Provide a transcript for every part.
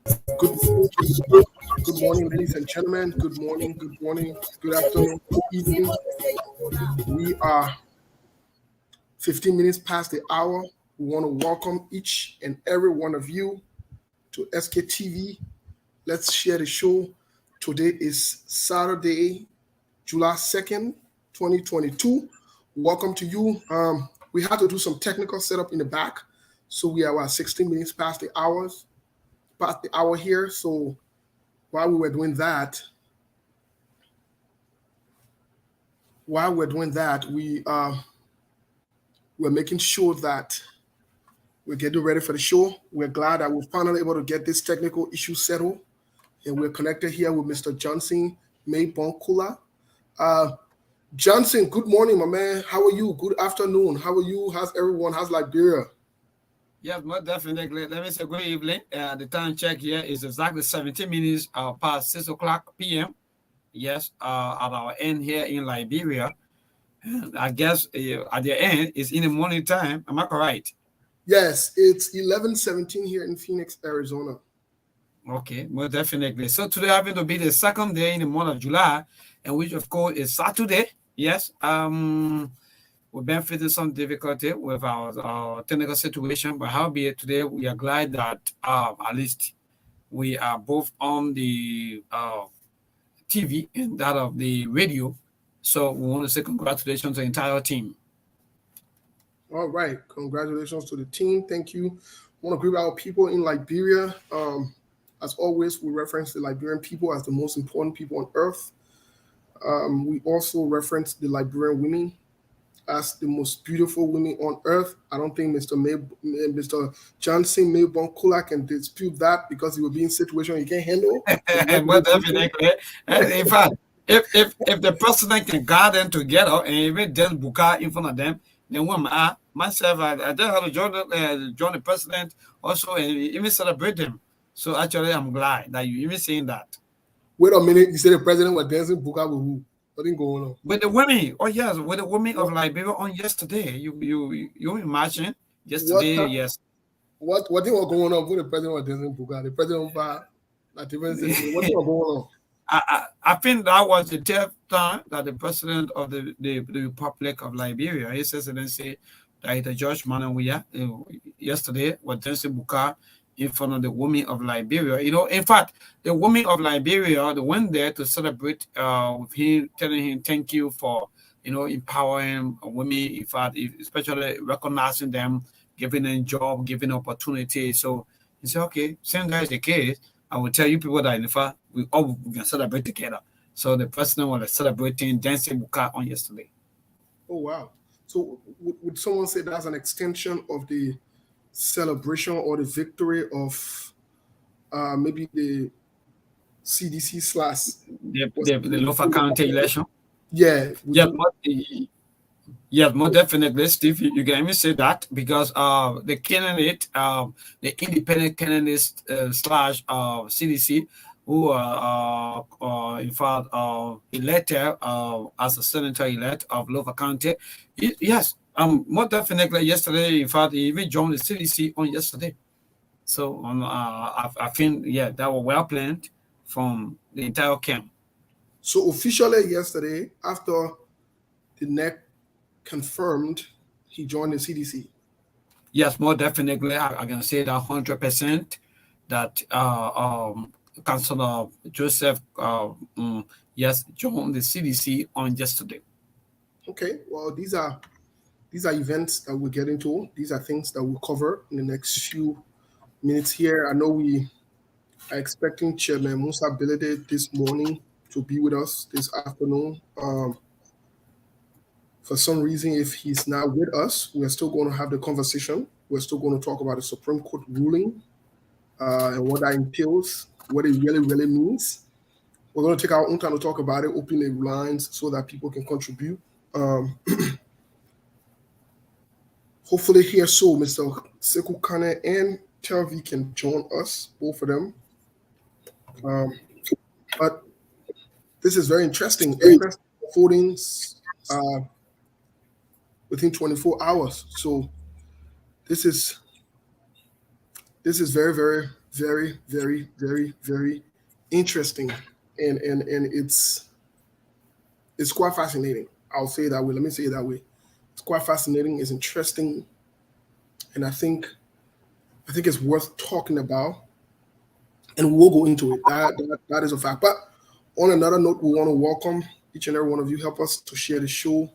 Good morning, good morning, ladies and gentlemen. Good morning, good afternoon, good evening. We are 15 minutes past the hour. We want to welcome each and every one of you to SKTV. Let's share the show. Today is Saturday, July 2nd, 2022. Welcome to you. We had to do some technical setup in the back. So we are 16 minutes past the hour here. So while we were doing that, we're making sure that we're getting ready for the show. We're glad that we're finally able to get this technical issue settled, and we're connected here with Mr. Johnson Maybonkula. Uh, Johnson, good morning, my man. How are you? Good afternoon. How are you? How's everyone? How's Liberia? Yes, most definitely. Let me say good evening. The time check here is exactly 17 minutes past 6 o'clock p.m. Yes, at our end here in Liberia. And I guess at the end is in the morning time. Am I correct? Yes, it's 11:17 here in Phoenix, Arizona. Okay, most definitely. So today happen to be the second day in the month of July, and which of course is Saturday. Yes. We've been facing some difficulty with our technical situation, but however, today we are glad that at least we are both on the TV and that of the radio. So we want to say congratulations to the entire team. All right, congratulations to the team. Thank you. I want to greet our people in Liberia. As always, we reference the Liberian people as the most important people on earth. We also reference the Liberian women as the most beautiful women on earth. I don't think Mr. Johnson Maybon Kula can dispute that because he will be in a situation he can't handle. But definitely, in fact, if the president can guard them together and even just Buka in front of them, then when myself, I just have to join the president also and even celebrate them. So actually, I'm glad that you even saying that. Wait a minute, you said the president was dancing Buka with who? What is going on? With the women, oh yes, with the women of Liberia on yesterday. You imagine What yesterday, yes. what thing was going on when the president was dancing Buka? The president was like different situation. What thing was going on? I think that was the 10th time that the president of the Republic of Liberia, His Excellency, Dr. George Manawiya, yesterday was dancing Buka in front of the women of Liberia. In fact, the women of Liberia, they went there to celebrate with him, telling him thank you for, empowering women, in fact, especially recognizing them, giving them job, giving opportunity. So he said, okay, same that is the case. I will tell you people that in fact we can celebrate together. So the president was celebrating dancing Buka on yesterday. Oh wow! So would someone say that's an extension of the celebration or the victory of maybe the CDC slash what's The local county election. yeah, would Yeah, you yeah, more definitely, Steve. You can even say that because the candidate, the independent candidate slash CDC, who in fact elected as a senator elect of local county. Yes, more definitely yesterday. In fact, he even joined the CDC on yesterday. So I think yeah, that was well planned from the entire camp. so officially yesterday after the NEC confirmed he joined the CDC. Yes, more definitely, I can say that 100% that Councillor Joseph, yes, joined the CDC on yesterday. Okay, well these are events that we're getting to. These are things that we'll cover in the next few minutes here. I know we are expecting Chairman Musa Bility this morning to be with us this afternoon. For some reason, if he's not with us, we're still going to have the conversation. We're still going to talk about the Supreme Court ruling and what that entails, what it really, really means. We're going to take our own time to talk about it, open the lines so that people can contribute. Um, Hopefully, here so Mr. Sekou Kane and Telvi can join us, both of them. Um, but this is very interesting. Votings within 24 hours. So this is very, very very, very, very, very interesting, and it's quite fascinating. I'll say it that way. Let me say it that way. It's quite fascinating. It's interesting, and I think it's worth talking about, and we'll go into it. That is a fact. But on another note, we want to welcome each and every one of you. Help us to share the show.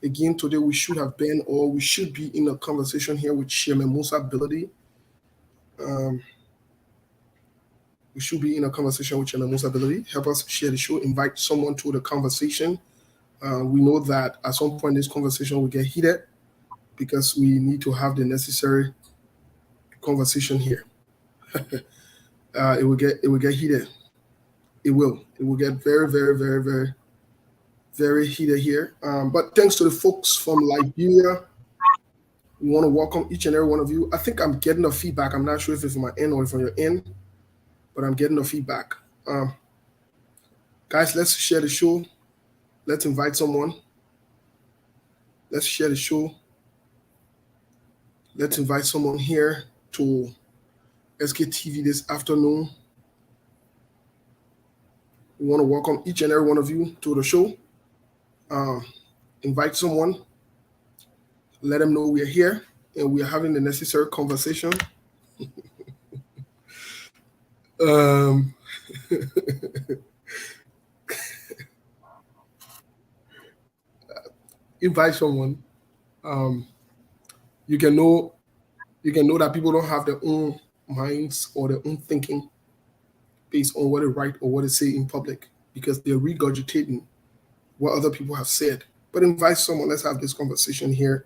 Again, today we should have been, or we should be in a conversation here with Chairman Musa Bility. Um, we should be in a conversation with Chairman Musa Bility. Help us share the show. Invite someone to the conversation. We know that at some point this conversation will get heated because we need to have the necessary conversation here. It will get heated. It will get very, very, very, very, very heated here. But thanks to the folks from Liberia, we want to welcome each and every one of you. I think I'm getting a feedback. I'm not sure if it's from my end or from your end, but I'm getting a feedback. Guys, let's share the show. Let's invite someone. Let's share the show. Let's invite someone here to SKTV this afternoon. We want to welcome each and every one of you to the show. Invite someone. Let them know we're here and we are having the necessary conversation. um, invite someone. Um, you can know that people don't have their own minds or their own thinking based on what they write or what they say in public because they're regurgitating what other people have said. But invite someone. Let's have this conversation here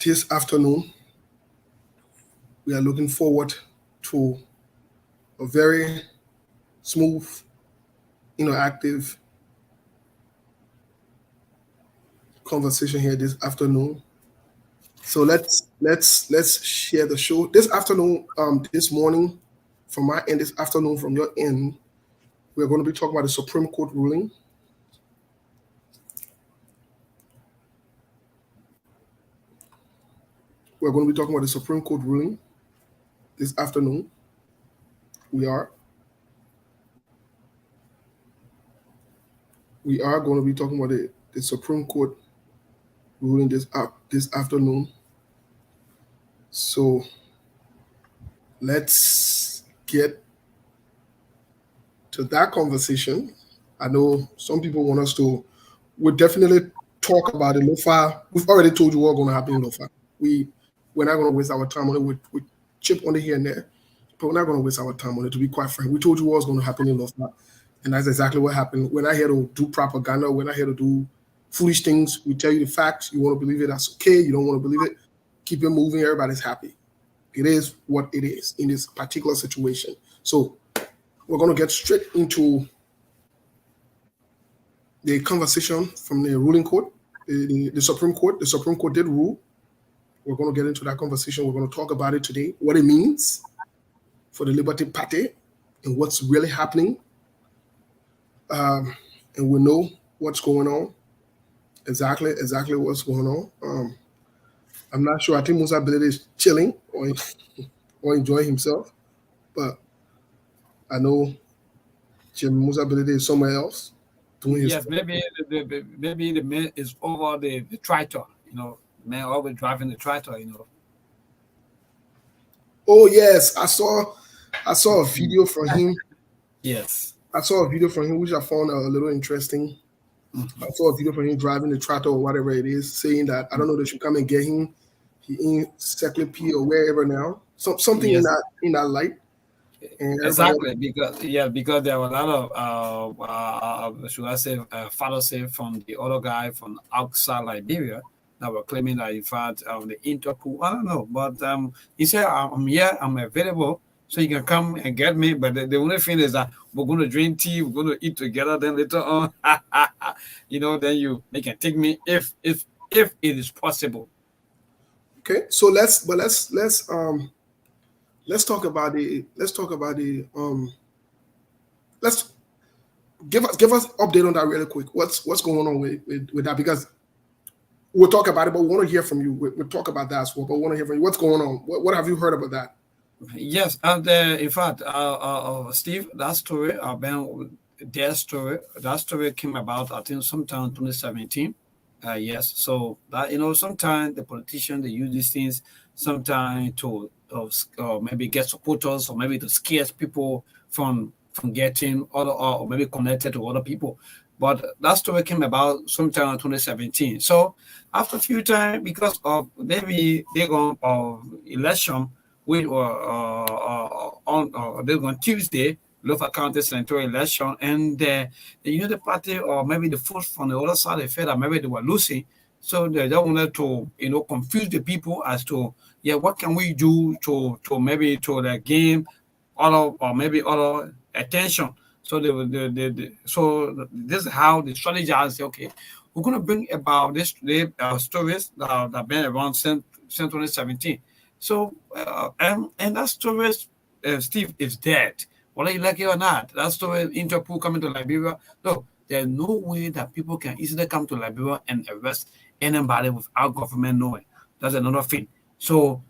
this afternoon. We are looking forward to a very smooth, interactive conversation here this afternoon. So let's share the show this afternoon. This morning, from my end, this afternoon from your end, we're going to be talking about the Supreme Court ruling. We're going to be talking about the Supreme Court ruling this afternoon. We are going to be talking about the Supreme Court ruling this afternoon. So let's get to that conversation. I know some people want us to. We'll definitely talk about it. Lofa. We've already told you what's going to happen in Lofa. We're not going to waste our time on it. We chip on it here and there, but we're not going to waste our time on it. To be quite frank, we told you what's going to happen in Lofa, and that's exactly what happened. We're not here to do propaganda. We're not here to do foolish things. We tell you the facts. You want to believe it, that's okay. You don't want to believe it, keep it moving. Everybody's happy. It is what it is in this particular situation. So we're going to get straight into the conversation from the ruling court, the Supreme Court. The Supreme Court did rule. We're going to get into that conversation. We're going to talk about it today, what it means for the Liberty Party and what's really happening. And we know what's going on, exactly what's going on. I'm not sure. I think Musa Bility is chilling or enjoying himself, but I know Jim Musa Bility is somewhere else doing his. Yes, maybe the man is over the tractor. The man always driving the tractor. Oh yes, I saw a video from him. Yes. I saw a video from him which I found a little interesting. I saw a video from him driving the tractor or whatever it is, saying that I don't know, they should come and get him. He in Seclip or wherever now. Something Yes. in that light. And Exactly, because there were a lot of should I say fallacy from the other guy from outside Liberia that were claiming that in fact the Interpol, I don't know, but he said I'm here, I'm available, so you can come and get me. But the only thing is that we're going to drink tea, we're going to eat together. Then later on, then they can take me if it is possible. okay, so let's talk about the let's give us update on that really quick. What's going on with that, because we'll talk about it, but we want to hear from you. We'll talk about that as well, but we want to hear from you. What's going on? What have you heard about that? Yes, and in fact, Steve, that story about that story came about, I think, sometime in 2017. Yes, so that sometimes the politicians they use these things sometimes to maybe get supporters or maybe to scare people from getting other or maybe connected to other people. But that story came about sometime in 2017. So after a few time, because of maybe they go election we were on Tuesday, local county senatorial election, and the United Party or maybe the folks from the other side they felt that maybe they were losing, so they just wanted to confuse the people as to what can we do to maybe to the game other or maybe other attention. So so this is how the strategize. Okay, we're gonna bring about this stories that been around since 2017. So and that story, Steve, is dead. Whether you like it or not, that story Interpol coming to Liberia. No, there's no way that people can easily come to Liberia and arrest anybody without government knowing. That's another thing. So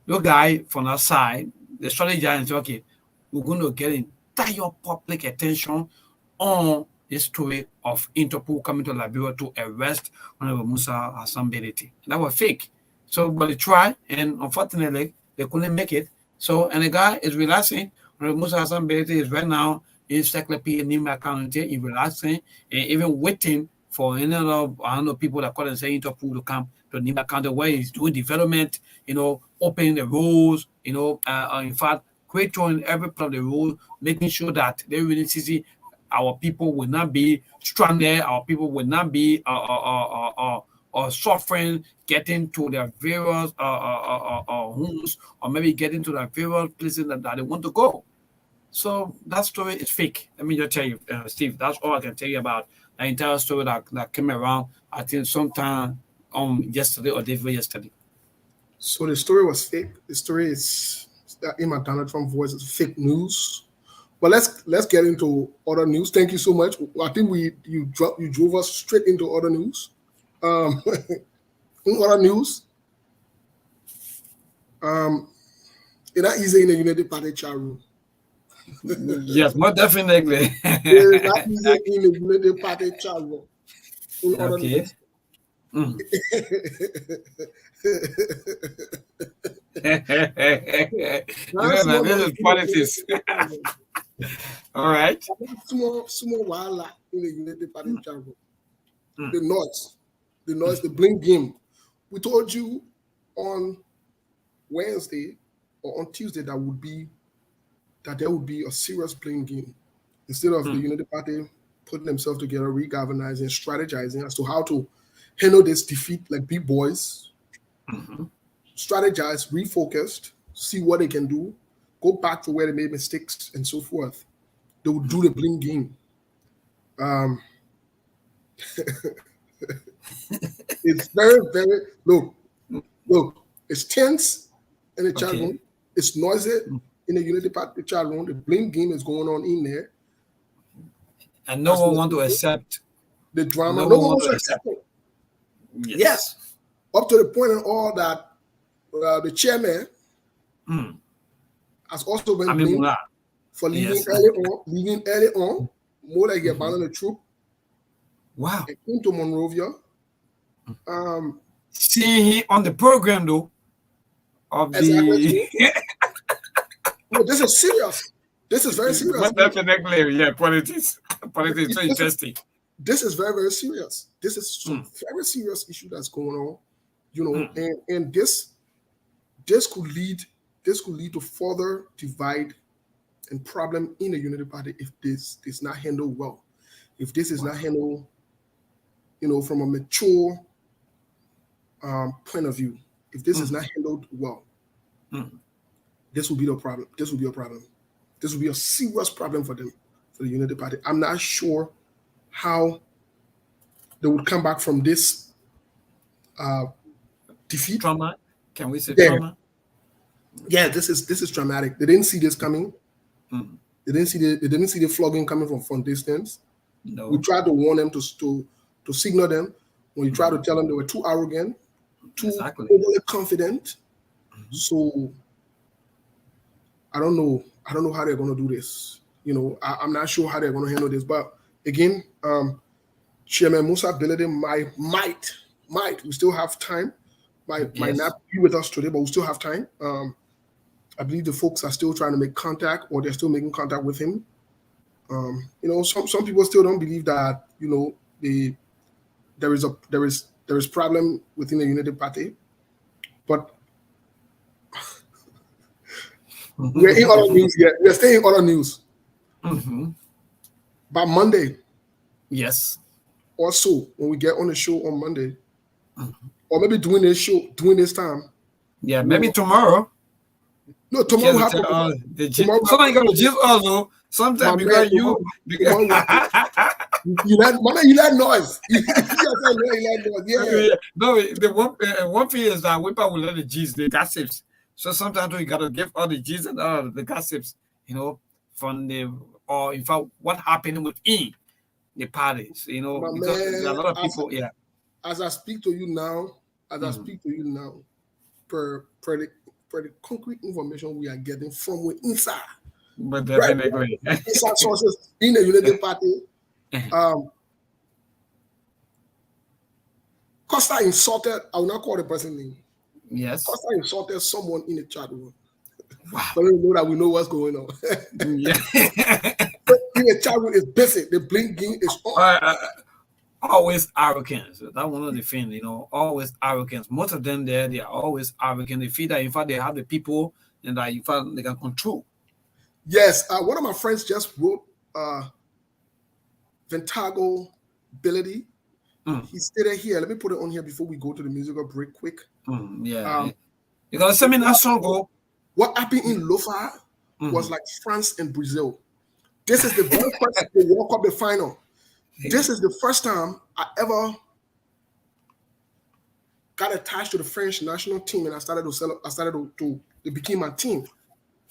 your guy from that side, the strategy is okay. We're going to get entire public attention on the story of Interpol coming to Liberia to arrest Honorable Musa Hassan Bility. That was fake. So, but they tried, and unfortunately, they couldn't make it. So, and the guy is relaxing. Honorable Musa Hassan Bility is right now in Secretary Nima County, in relaxing, and even waiting for any other, I don't know, people that call and say Interpol to come to Nima County where he's doing development, opening the roads, in fact, creating every part of the road, making sure that they really see our people will not be stranded, our people will not be suffering, getting to their various homes, or maybe getting to their various places that they want to go. So that story is fake. Let me just tell you, Steve. That's all I can tell you about the entire story that came around. I think sometime yesterday or day before yesterday. So the story was fake. The story is in my Donald Trump voice. It's fake news. But let's get into other news. Thank you so much. I think you drove us straight into other news. In other news, it's not easy in the United Party chat room. Yes, most definitely. It's not easy in the United Party chat room. In other Okay. news. Mm. Now, small This is in the politics. United chat room. All right. Small wala in the United Party chat room. Mm. The noise, the blink game. We told you on Wednesday or on Tuesday that there would be a serious playing game instead of the Unity Party putting themselves together, regalvanizing, strategizing as to how to handle this defeat like big boys, strategize, refocused, see what they can do, go back to where they made mistakes and so forth. They would do the bling game. It's very, very look. It's tense in the chat Okay. room. It's noisy in the Unity Party chat room. The bling game is going on in there. And no As one we want to speak, accept. the drama. No No one one want wants to to accept. accept it. Yes. Yes, up to the point and all that the chairman has also I been mean, blamed Mula. for Yes. leaving early on, more like he abandoned the troop Wow. and came to Monrovia. Um, Seeing he on the program though of exactly. the No, this is serious. This is very serious. most definitely, yeah, politics. Politics so This is interesting. this is very, very serious. This is some Mm. very serious issue that's going on, Mm. and this could lead to further divide and problem in the Unity Party if this is not handled well. If this is Wow. not handled, from a mature point of view, if this is not handled well, Mm. this will be the problem. This will be a problem. This will be a serious problem for them, for the Unity Party. I'm not sure how they would come back from this defeat. Trauma. Can we say Yeah, trauma? yeah. This is dramatic. They didn't see this coming. Mm. They didn't see the flogging coming from distance. We No. tried to warn them to signal them. When you try to tell them they were too arrogant, too Exactly. overly confident. So I don't know. I don't know how they're going to do this. I'm not sure how they're going to handle this. But again, Chairman Musa Bility might. We still have time. Might Yes. not be with us today, but we still have time. I believe the folks are still trying to make contact, or they're still making contact with him. Some people still don't believe that there is problem within the Unity Party, but we're in other news yet. We're staying in other news. Mm-hmm. By Monday, Yes. or so, when we get on the show on Monday, Mm-hmm. or maybe during this time. Yeah, maybe tomorrow. No, tomorrow we have Tomorrow tomorrow. you gotta give also sometimes because you let noise. You let noise. Yeah. No, the one thing is that we probably let the G's, the gossips. So sometimes we gotta give all the G's and all the gossips, from or in fact what happened within the parties, My because there are a man, lot of people, yeah. as I speak to you now, per the concrete information we are getting from inside, But right, definitely. inside sources in the Unity Party, Costa insulted. I will not call the person name. Yes. Costa insulted someone in the chat room. Wow. So we know that we know what's going on. Yeah. In the chat room is busy. The blinking is on. Always arrogance. That's one of the things, always arrogance. Most of them they are always arrogant. They feel that in fact they have the people and that in fact they can control. Yes, one of my friends just wrote Ventago Bility. He stated here. Let me put it on here before we go to the musical break quick. Yeah. Because seminar song go. What happened in Lofa was like France and Brazil. This is the very first they World Cup the final. This is the first time I ever got attached to the French national team, and I started to they became my team.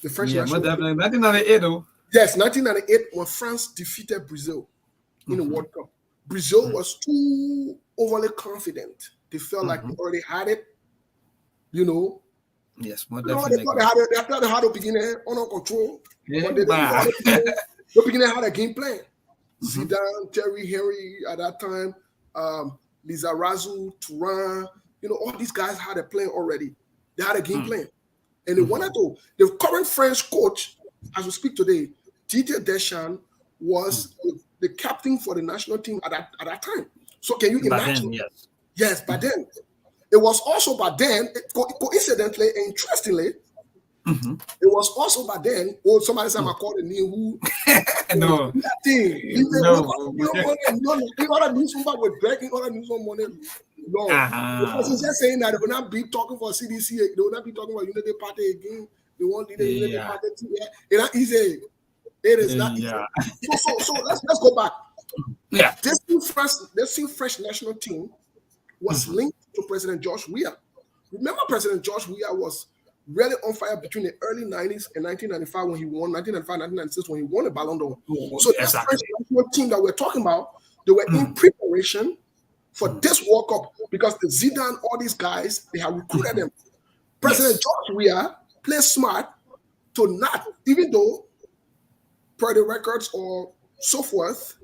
The French national team. 1998 though. Yes, 1998 when France defeated Brazil in the World Cup. Brazil was too overly confident. They felt like they already had it. Yes, more They definitely. thought they had to begin under control. But they beginning had a game plan. Zidane, Thierry Henry at that time, Lizarazu, Turan, all these guys had a plan already. They had a game plan. And they wanted to. The current French coach, as we speak today, Didier Deschamps, was the captain for the national team at that time. So can you imagine? Then, yes, but then. It was also by then, coincidentally and interestingly, it was also by then, somebody said I called a name who no. You want to do something with Greg, you want to do some money. No. Because he's just saying that they will not be talking for CDC, they will not be talking about Unity Party again. They won't lead the Unity Party too. It's not easy. It is not easy. So let's go back. Yeah. This new French national team was linked to President George Weah. Remember, President George Weah was really on fire between the early 90s and 1995 when he won, 1995, 1996 when he won the Ballon d'Or. So that French national team that we're talking about, they were in preparation for this World Cup because the Zidane, all these guys, they have recruited them. President George Weah played smart to not, even though per the records or so forth,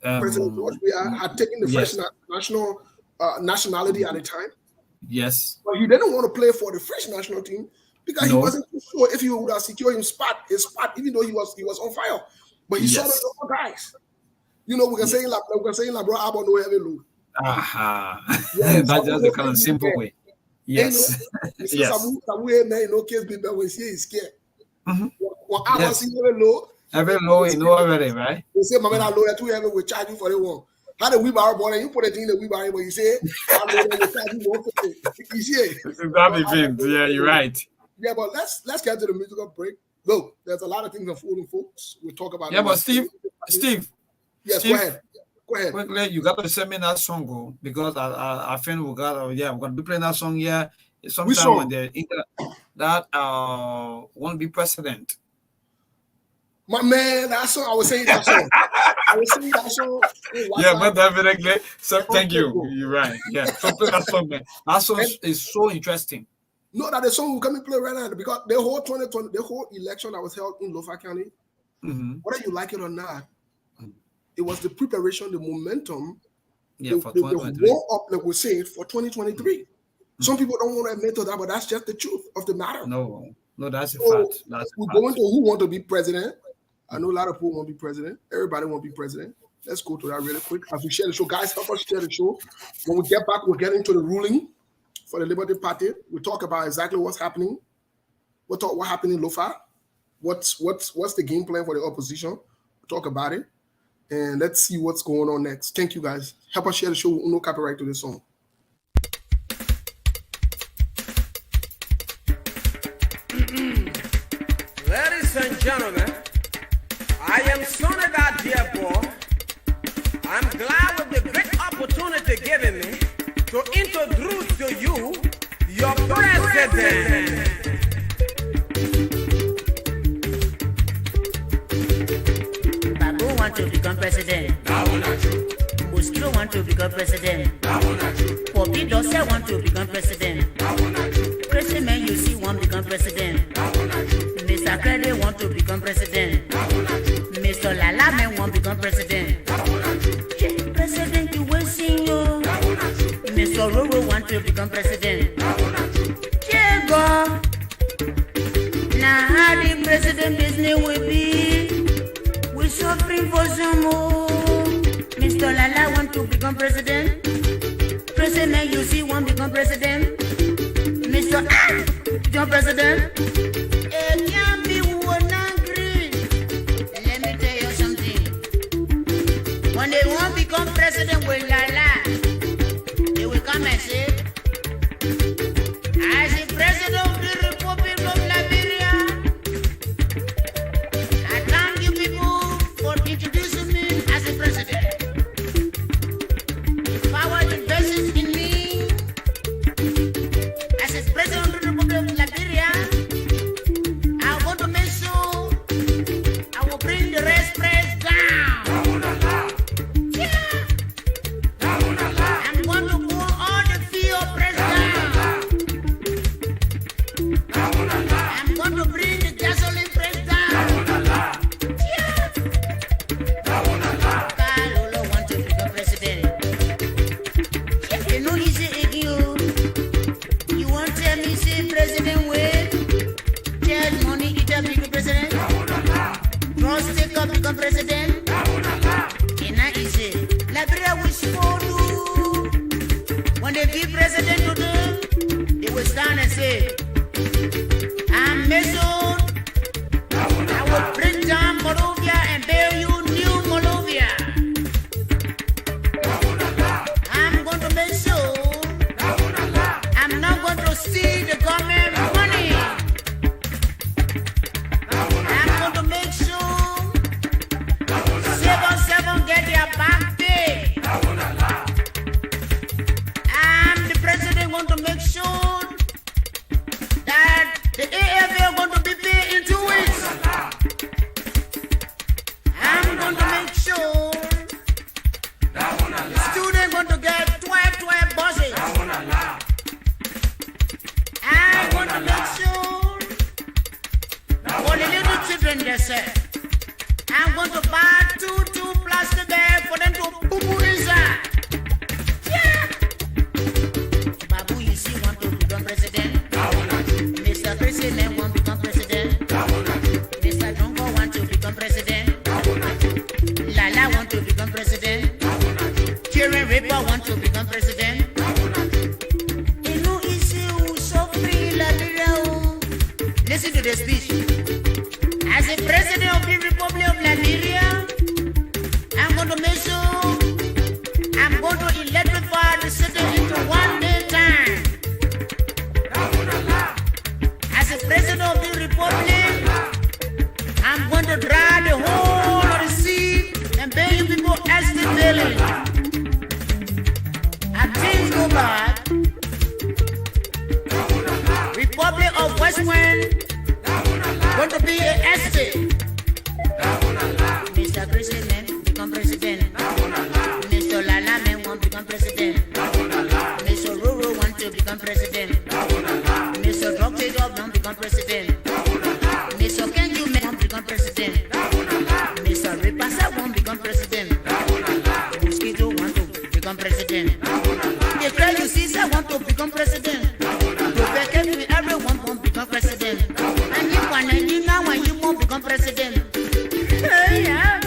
President George Weah had taken the French nationality at the time. Yes. But he didn't want to play for the French national team because he wasn't too sure if he would have secured his spot, even though he was on fire. But he saw the other guys. We can say la bro abo no heavy load. That's just the kind of simple way. Yes. Yes. No case be when he is scared. Well, I was even low. Every low, already, right? They say, my man, I low too heavy, we charge you for the one. How the wheelbarrow ball and you put it in the wheelbarrow, but you say, I know that you charge you 150. You see? Yeah, you're right. Yeah, but let's get to the musical break. Look, there's a lot of things unfolding, folks. We'll talk about it. Yeah, but Steve. Yes, Steve, go ahead. Quickly, you got to send me that song, because I think we're going to be playing that song here. Sometime when they're that want to be president. My man, that song, I was saying that song. Yeah, but definitely. So thank you. You're right. Yeah. So play that song, man. That song is so interesting. know that the song will come and play right now because the whole 2020, the whole election that was held in Lofa County, whether you like it or not, it was the preparation, the momentum, the warm up, like we say, for 2023. Some people don't want to admit to that, but that's just the truth of the matter. No, that's a fact. We're going to who want to be president. I know a lot of people want to be president. Everybody want to be president. Let's go to that really quick. As we share the show, guys, help us share the show. When we get back, we'll get into the ruling for the Liberty Party. We'll talk about exactly what's happening. We'll talk what happened in Lofa. What's the game plan for the opposition? We'll talk about it. And let's see what's going on next. Thank you, guys. Help us share the show. No copyright to this song. Ladies and gentlemen, I am Sonada Diabo. I'm glad with the great opportunity given me to introduce to you your president. Babu want to become president. Muskiro want to become president. Poppy Dossa want to become president. Crazy man you see want to become president. Mr. Kede want to become president. Mr. Lala man want to become president. President you will see you. Mr. Roro want to become president. Jego. Now how the president business will be. We're suffering for some more. Mr. Lala want to become president. President you see want to become president. Mr. John President. It can't be one angry. Let me tell you something. When they want to become president with Lala, they will come and say, as the president of the Republic of Liberia, I thank you people for introducing me as the president. Power invests in me as the president of the Republic of Liberia. I want to make sure I will bring the rest press down. Yeah. I'm going to pull all the fear press down. I'm going to bring the gasoline press down. Yeah. Kalolo want to become president. You know he's you want to tell me say president with charge money eat up become president? Trust take up become president? And now he say Liberia will support you. When they be president to them, they will stand and say, I'm Mason. I will bring down Moldova and bear you new Moldova. I'm going to make sure I'm not going to steal the government money. I'm going to make sure 7-7 get their back pay. I'm the president going to make sure that the AFA are going to be paid in 2 weeks. I'm going to make sure the students going to get 12 buses. I want to make sure for the little children they say, I'm going to buy two plastic bags for them to poo-poo inside. Yeah. Babu, you see, want to become president. Mr. President want to become president. Mr. Drongo want to become president. Lala want to become president. Karen Ripper want to become president. You know, it's so free, Liberia. Listen to the speech. As the president of the Republic of Liberia, I'm going to make sure I'm going to electrify the city into 1 day time. As the president of the Republic, I'm going to dry the whole of the sea and pay you people estate daily. As things go bad, Republic of West Wind going to be an estate. Mr. President become president. Mr. Lala man want to become president. Mr. Ruru want to become president. Mr. president. Mosquito want to become president. The girl you see say want to become president. Everyone won't become president. And you now when you won't become president. Yeah.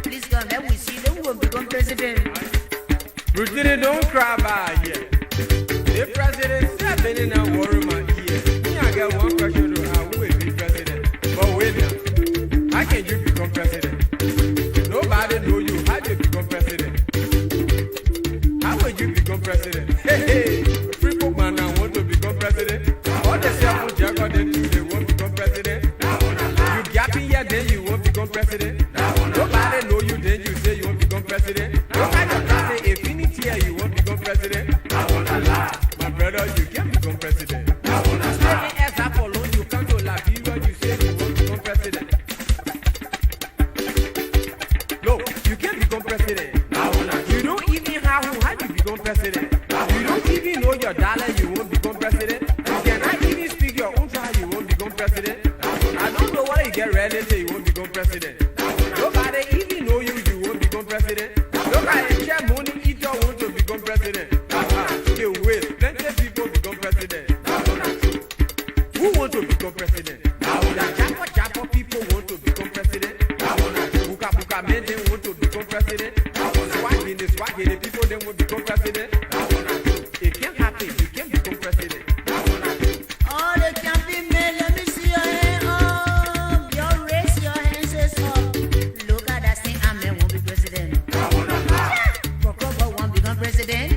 Please come, let we see them will become president. Routine don't cry by here. The president said, "Been in a worry my ear." Me, I got one question to how will be president. But wait now, how can you become president? Nobody know you. How do you become president? How will you become president? Hey, free folk man now want to become president. All the self jacket they won't become president. You gapping here, then you won't become president. Nobody know you, then you say you won't become president. Nobody can say infinity here, you won't become president. My brother, you can't become president. Making as Apollo, you come to Liberia, you say you won't become president. No, you can't become president. You don't even have how you become president. You don't even know your dollar, you won't become president. You cannot even speak your own tongue, you won't become president. I don't know why you get ready to say you won't become president. Nobody even know you, you won't become president. Nobody share money, eat your want to become president. Okay, wait, plenty of people become president. Who want to become president? The Japa people want to become president. Buka men, they want to become president. Swaggy, people, they want to become president. It can't happen, you can't become president. Oh, they can't be made. Let me see your hand up. You raise your hands says up. Look at that thing, I man won't be president. Koko won't become president.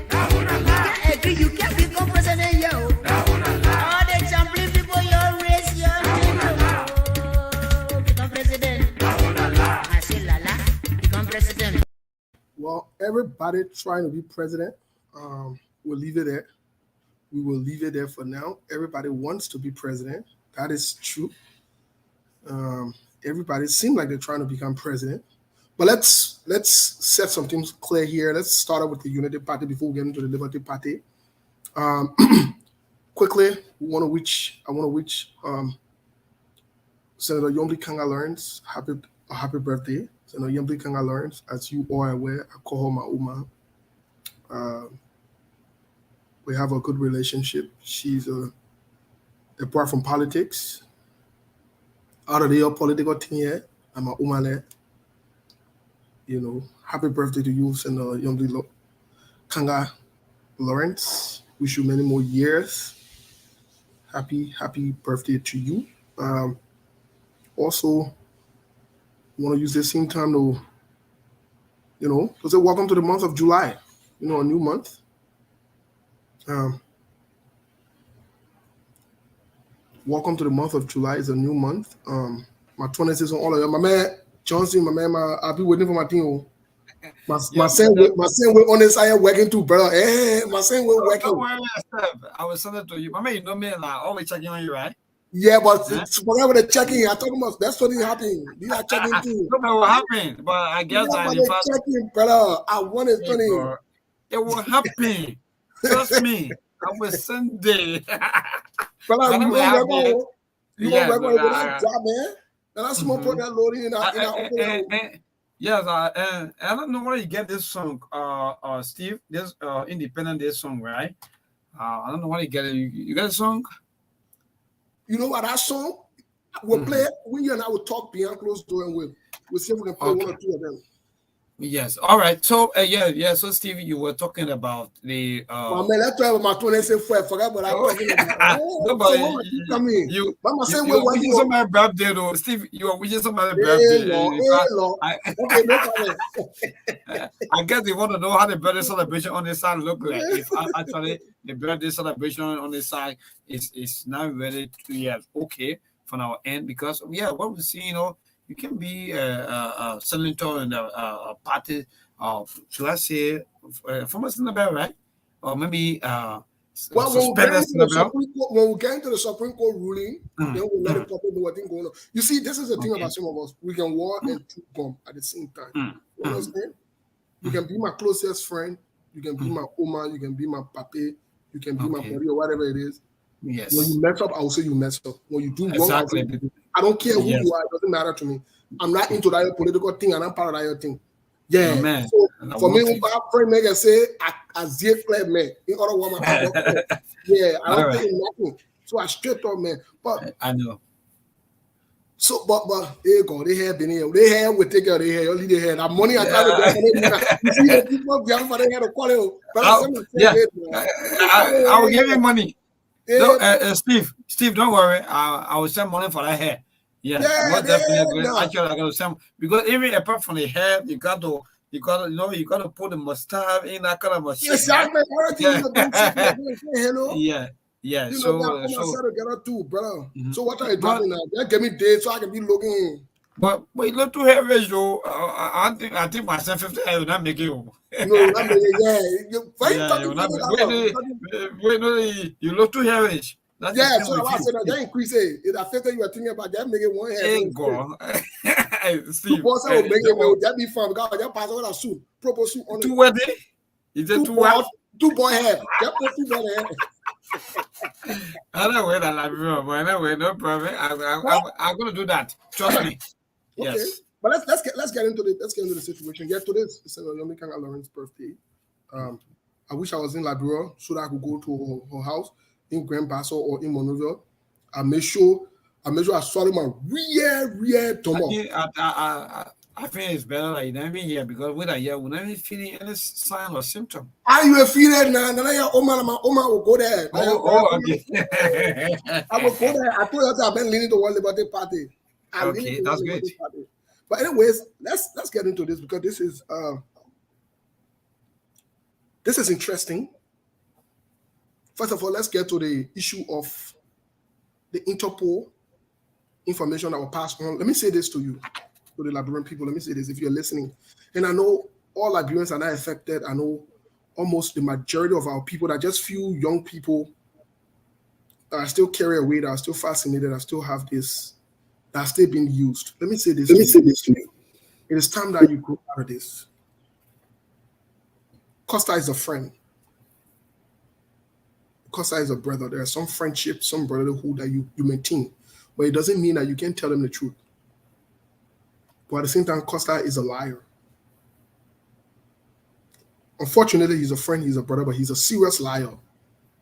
You can't become president, yo. All the champion people, you raise your hand up. Become president. I say Lala, become president. Well, everybody trying to be president, we'll leave it there. We will leave it there for now. Everybody wants to be president. That is true. Everybody seems like they're trying to become president. But let's set some things clear here. Let's start out with the Unity Party before we get into the Liberty Party. Quickly, I want to wish Senator Yomli Kanga Lawrence happy birthday. Senator Yomli Kanga Lawrence, as you all are aware, I call her my Uma. We have a good relationship. She's apart from politics, out of the political thing here, I'm a Umale. You know, happy birthday to you, Senator Yomli Kanga Lawrence. Wish you many more years. Happy birthday to you. Also, want to use the same time to, to say welcome to the month of July. A new month. Welcome to the month of July. It's a new month. My 26 on all of you. My man Johnson, I'll be waiting for my team. My son will on his side working too, brother. Hey, my son will working. Don't worry, I will send it to you. My man, you know me, like always checking on you, right? Yeah, but whatever they're checking, I talking about that's what is happening. These are checking too. Don't know what happened, but I guess checking, brother. I want it funny. It will happen. Trust me. I will Sunday. But like, you don't remember, you don't Yes, remember when that job, man. And that's small put that load in our yes, and I don't know where you get this song, Steve. This Independent Day song, right? I don't know where you get it. You got a song? You know what, that song? We'll play it when you and I will talk behind closed door, and we'll see if we can play one or two of them. Yes. All right. So yeah. So Steve, you were talking about the. Man, let's talk about my 24. I forgot what I was talking about. You wishing somebody's birthday, though, Steve. You are wishing somebody's birthday. Okay, no problem. I guess they want to know how the birthday celebration on this side look like. If actually the birthday celebration on this side is now ready to okay from our end, because what we see, you can be a senator in a party, should I say, former senator, right? Or maybe when we get into the Supreme Court ruling, then we'll let the public know what thing going on. You see, this is the thing about some of us. We can war and chew gum at the same time. You understand? You can be my closest friend. You can be my Oma. You can be my papi. You can be my buddy or whatever it is. Yes. When you mess up, I will say you mess up. When you do wrong, exactly. I don't care who you are. It doesn't matter to me. I'm not into that political thing, and I'm part of that thing. Yeah. Man. So for me, when my friend make a say, I zip clear man. In other words, yeah, I don't think nothing. So I straight up, man. But I know. So, but there you go. They have been here. They have with take care. They have only they had that money. I try to get. You see the people behind for they had to call it. I will give you money. No, Steve, don't worry. I will send money for that hair. Definitely. Actually, I gotta send, because even apart from the hair, you got to put the mustache in that kind of machine. Exactly. Yeah. You know, I together too, brother. So what are you doing now? Just give me dates so I can be looking. But you look too heavy, though. I think myself 50 I will not make it. No, not make it. You look too heavy. So I said that increase it. It affected you were thinking about that, make it one head. Steve, boss will make it well. That be fun. God, that pass on a suit. Proper suit on it. 2 wedding? Is it 2 what? 2 boy hair. That put 2 boy hair. I don't wear that, but anyway, no problem. I'm gonna do that. Trust me. Okay. Yes. But let's get into the situation. Yeah, today is Lauren's birthday. I wish I was in Liberia so that I could go to her house in Grand Basso or in Monrovia. I made sure I swallow my real tumor. I think it's better like never here, because with a year, we're not even feeling any sign or symptom. Are you feeling now? Now Oma will go there. Okay. I will go there. I told you that I've been leaning towards the birthday party. Okay, that's good. But anyways, let's get into this, because this is interesting. First of all, let's get to the issue of the Interpol information that will pass on. Let me say this to you, to the Liberian people. Let me say this, if you're listening. And I know all Liberians are not affected. I know almost the majority of our people, that just few young people that are still carry away, that are still fascinated, that still have this, that are still being used. Let me say this to you. It is time that you grow out of this. Costa is a friend. Costa is a brother. There are some friendship, some brotherhood that you maintain, but it doesn't mean that you can't tell them the truth. But at the same time, Costa is a liar. Unfortunately, he's a friend, he's a brother, but he's a serious liar.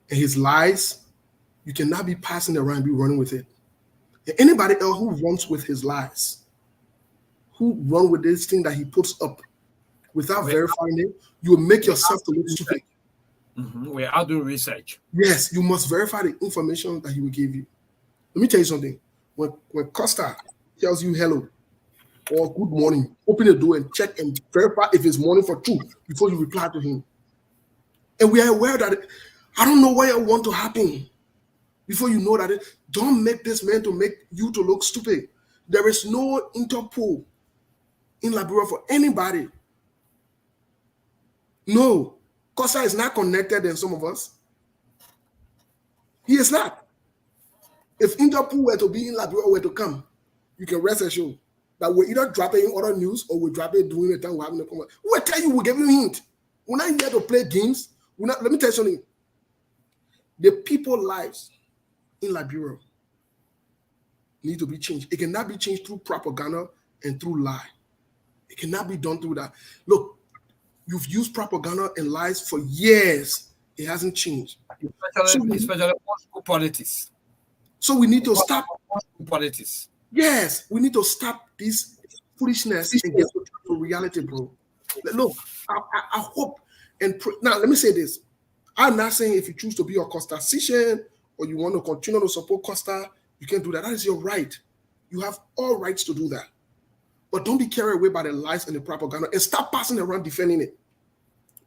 And his lies, you cannot be passing around and be running with it. And anybody else who runs with his lies, who run with this thing that he puts up without verifying it, you will make yourself to look stupid. We are doing research. Yes, you must verify the information that he will give you. Let me tell you something. When Costa tells you hello or good morning, open the door and check and verify if it's morning for true before you reply to him. And we are aware that I don't know what you want to happen before you know that don't make this man to make you to look stupid. There is no Interpol in Liberia for anybody. No. Costa is not connected than some of us. He is not. If Interpol were to be in Liberia, were to come, you can rest assured that we're either dropping other news or we're dropping during the time we're having a conversation. We'll tell you, we'll give you a hint. We're not here to play games. Let me tell you something. The people's lives in Liberia need to be changed. It cannot be changed through propaganda and through lie. It cannot be done through that. Look, you've used propaganda and lies for years. It hasn't changed. Especially school politics. So we need to stop politics. Yes, we need to stop this foolishness and get to reality, bro. Look, I hope now let me say this. I'm not saying if you choose to be a Costa citizen or you want to continue to support Costa, you can do that. That is your right. You have all rights to do that. But don't be carried away by the lies and the propaganda and stop passing around defending it.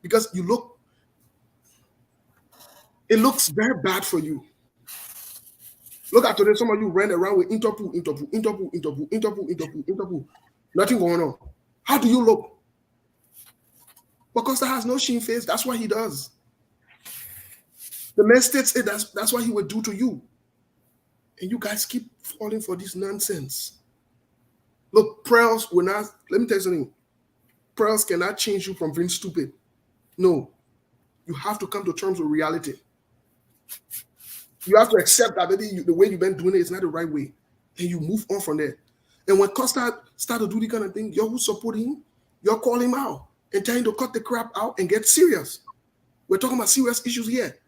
Because it looks very bad for you. Look at today, some of you ran around with Interpol. Nothing going on. How do you look? Because that has no shame face. That's what he does. The man states it. That's what he would do to you. And you guys keep falling for this nonsense. Look, prayers will not, let me tell you something. Prayers cannot change you from being stupid. No. You have to come to terms with reality. You have to accept that maybe the way you've been doing it is not the right way. And you move on from there. And when Costa start to do the kind of thing, you're who support him, you're calling him out and telling him to cut the crap out and get serious. We're talking about serious issues here.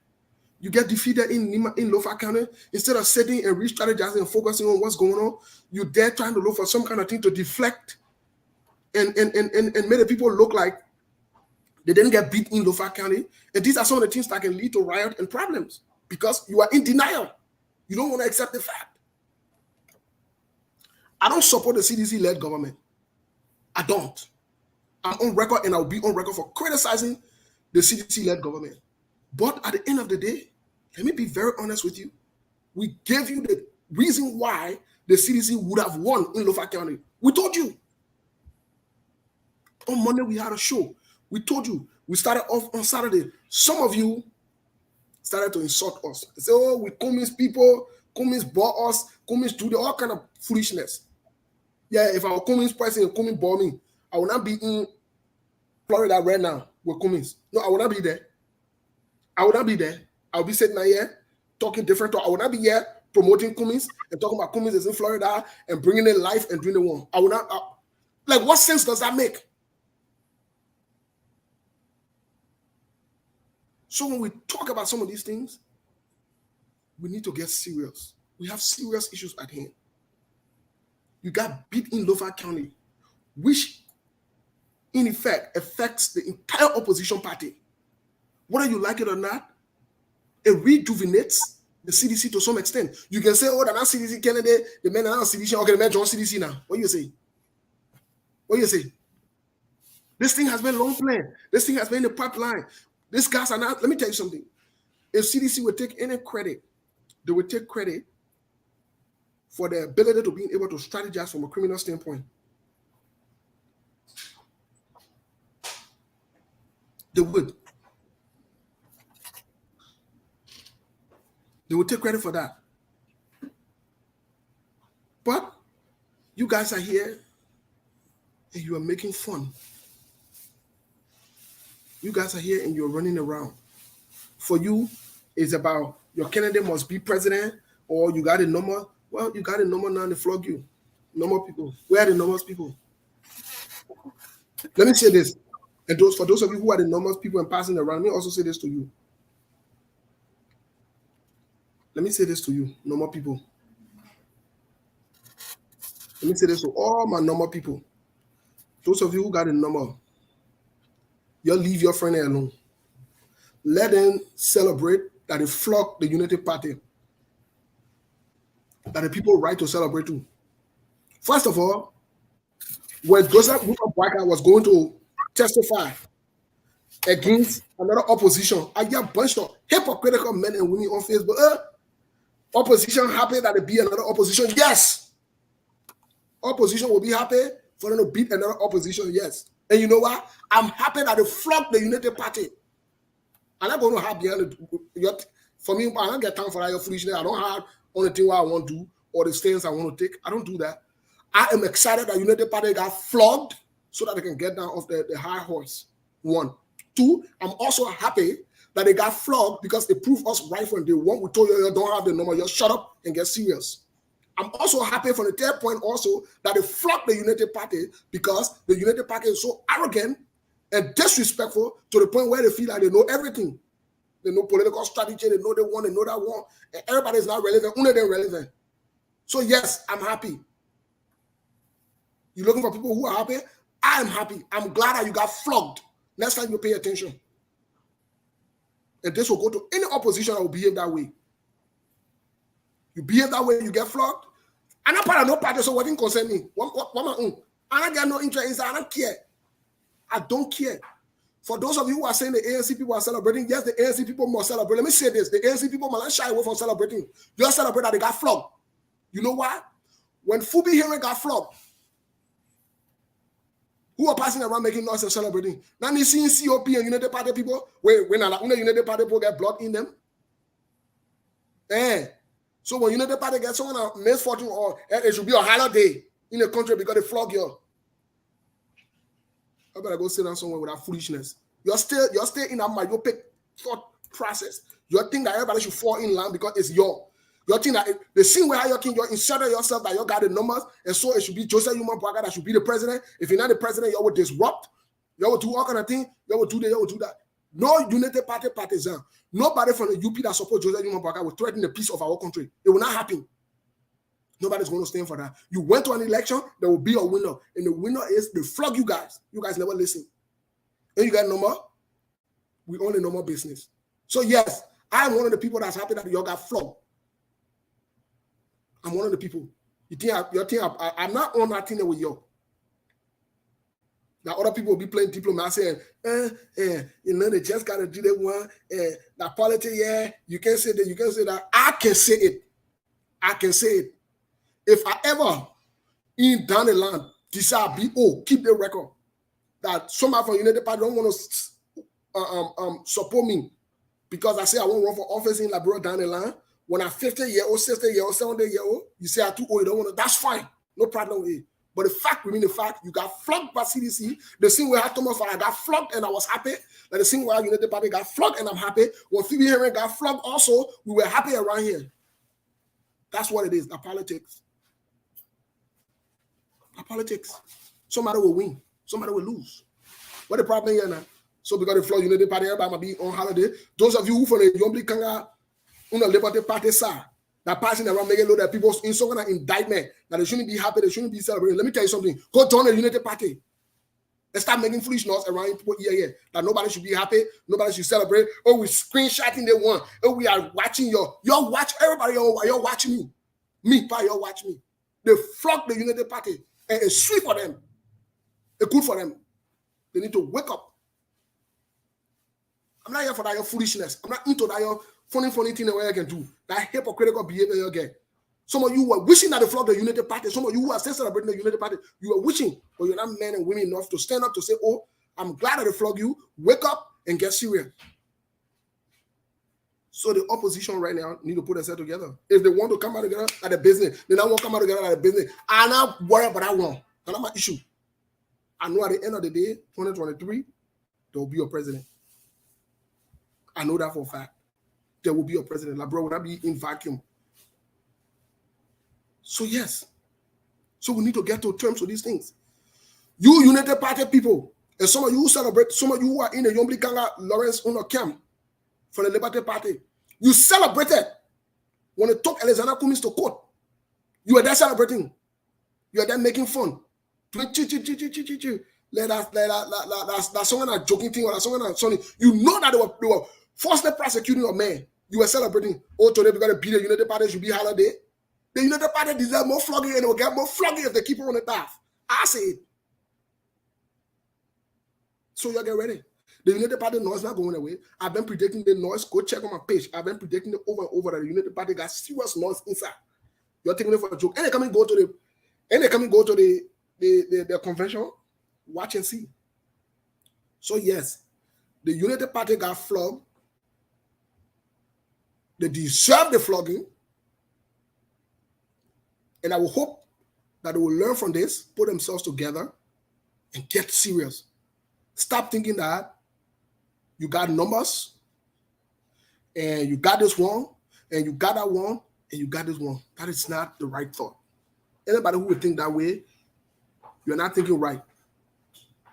You get defeated in Lofa County, instead of sitting and re-strategizing and focusing on what's going on, you're there trying to look for some kind of thing to deflect and make the people look like they didn't get beat in Lofa County. And these are some of the things that can lead to riot and problems because you are in denial. You don't want to accept the fact. I don't support the CDC-led government. I don't. I'm on record and I'll be on record for criticizing the CDC-led government. But at the end of the day, let me be very honest with you. We gave you the reason why the CDC would have won in Lofa County. We told you. On Monday, we had a show. We told you. We started off on Saturday. Some of you started to insult us. They say, oh, we Cummins people, Cummins bought us, Cummins do all kind of foolishness. Yeah, if I were Cummins person and Cummins bought me, I would not be in Florida right now with Cummins. No, I would not be there. I would not be there. I would be sitting here talking different talk. I would not be here promoting Cummins and talking about Cummins is in Florida and bringing in life and doing the one. I would not. Like, what sense does that make? So when we talk about some of these things, we need to get serious. We have serious issues at hand. You got beat in Lofa County, which in effect affects the entire opposition party. Whether you like it or not, it rejuvenates the CDC to some extent. You can say, oh, they're not CDC candidate, the men are not CDC, okay, the men join CDC now. What do you say? What do you say? This thing has been long planned. This thing has been in the pipeline. These guys are not, let me tell you something. If CDC would take any credit, they would take credit for the ability to being able to strategize from a criminal standpoint. They would. They would take credit for that. But you guys are here and you are making fun. You guys are here and you're running around. For you, it's about your candidate must be president or you got a number. Well, you got a number now, they flog you. Normal people. Where are the normal people? Let me say this. And for those of you who are the normal people and passing around, let me also say this to you. Let me say this to you, normal people. Let me say this to all my normal people. Those of you who got a number, you leave your friend alone. Let them celebrate that they flock the Unity Party. That the people right to celebrate too. First of all, when Joseph Boyka was going to testify against another opposition, I get a bunch of hypocritical men and women on Facebook. Opposition happy that there be another opposition? Yes. Opposition will be happy for them to beat another opposition? Yes. And you know what? I'm happy that they flock the Unity Party. I'm not going to have behind it. For me, I don't get time for that your foolishness. I don't have only thing what I want to do or the stance I want to take. I don't do that. I am excited that Unity Party got flogged so that they can get down off the high horse. 1. Two, I'm also happy that they got flogged because they proved us right from day one. We told you, you don't have the number, just shut up and get serious. I'm also happy for the third point also that they flogged the United Party because the United Party is so arrogant and disrespectful to the point where they feel like they know everything. They know political strategy, they know they want, they know that one, and everybody is not relevant, only they're relevant. So yes, I'm happy. You're looking for people who are happy? I'm happy. I'm glad that you got flogged. Next time you pay attention. And this will go to any opposition that will behave that way. You behave that way, you get flogged. I'm not part of no party, so what didn't concern me? What my own? I don't get no interest in that. I don't care. I don't care. For those of you who are saying the ANC people are celebrating, yes, the ANC people must celebrate. Let me say this. The ANC people must not shy away from celebrating. Just celebrate that they got flogged. You know why? When Fubi Hearing got flogged, who are passing around making noise and celebrating? Now you seeing COP and United Party people, when United Party people get blood in them. So when United Party gets someone a misfortune or it should be a holiday in the country because they flog you. I better go sit down somewhere with that foolishness. You're still in a myopic thought process. You think that everybody should fall in line because it's your. You think that the same way how you're inserting yourself that you got the numbers, and so it should be Joseph Human Braga that should be the president. If you're not the president, you will disrupt. You will do all kind of things. You will do that. You will do that. No United Party partisan. Nobody from the UP that supports Joseph Human Braga will threaten the peace of our country. It will not happen. Nobody's going to stand for that. You went to an election, there will be a winner. And the winner is they flog you guys. You guys never listen. And you got no more. We only no more business. So yes, I'm one of the people that's happy that you got flogged. I'm one of the people. I'm not on that thing with you. Now other people will be playing diplomat saying, they just gotta do that one. That politics, yeah, you can say that, you can say that. I can say it. I can say it. If I ever in down the line decide keep the record that somebody from United Party don't want to support me because I say I won't run for office in Liberia down the line. When I'm 50-year-old, 60-year-old, 70-year-old, you say I'm too old, you don't want to, that's fine. No problem with it. But the fact remains the fact, you got flogged by CDC. The same way I Thomas I got flogged and I was happy. Like the same way United Party got flogged and I'm happy. When Phoebe Heron got flogged also, we were happy around here. That's what it is, the politics. The politics. Somebody will win. Somebody will lose. What the problem here now? So because the flogged United Party, everybody might be on holiday. Those of you who from the Yombli Kanga, on the Liberty Party side, that passing around making load of people in some kind of indictment that they shouldn't be happy, they shouldn't be celebrating. Let me tell you something. Go join the United Party. Let's start making foolish noise around people here. That nobody should be happy, nobody should celebrate. Oh, we're screenshotting the one. Oh, we are watching y'all watch everybody, y'all watching me. Me, pa, y'all watch me. They flog the United Party. And it's sweet for them. It's good for them. They need to wake up. I'm not here for that your foolishness. I'm not into that your funny thing that you can do. That hypocritical behavior you get. Some of you were wishing that they flogged the United Party. Some of you who are still celebrating the United Party, you are wishing, but you're not men and women enough to stand up to say, oh, I'm glad that they flogged you. Wake up and get serious. So the opposition right now need to put themselves together. If they want to come out together at the business, they don't want to come out together at the business. I'm not worried about that one. That's not my issue. I know at the end of the day, 2023, there will be a president. I know that for a fact. There will be a president. Like, bro, will that be in vacuum? So yes. So we need to get to terms with these things. You United Party people, and some of you who celebrate, some of you who are in the Yombli Kanga Lawrence Uno camp from the Liberty Party, you celebrated when they took Alexander Cummings to court. You were there celebrating. You were there making fun. That's someone that joking thing or that's someone that funny. You know that they were falsely prosecuting a man. You were celebrating. Oh, today we're going to beat the United Party, should be holiday. The United Party deserve more flogging and they will get more flogging if they keep on the path. I say it. So you get ready. The United Party noise not going away. I've been predicting the noise. Go check on my page. I've been predicting it over and over that the United Party got serious noise inside. You're taking it for a joke. And they come and go to the convention. Watch and see. So yes, the United Party got flogged. They deserve the flogging. And I will hope that they will learn from this, put themselves together, and get serious. Stop thinking that You got numbers, and you got this one, and you got that one, and you got this one. That is not the right thought. Anybody who would think that way, you're not thinking right.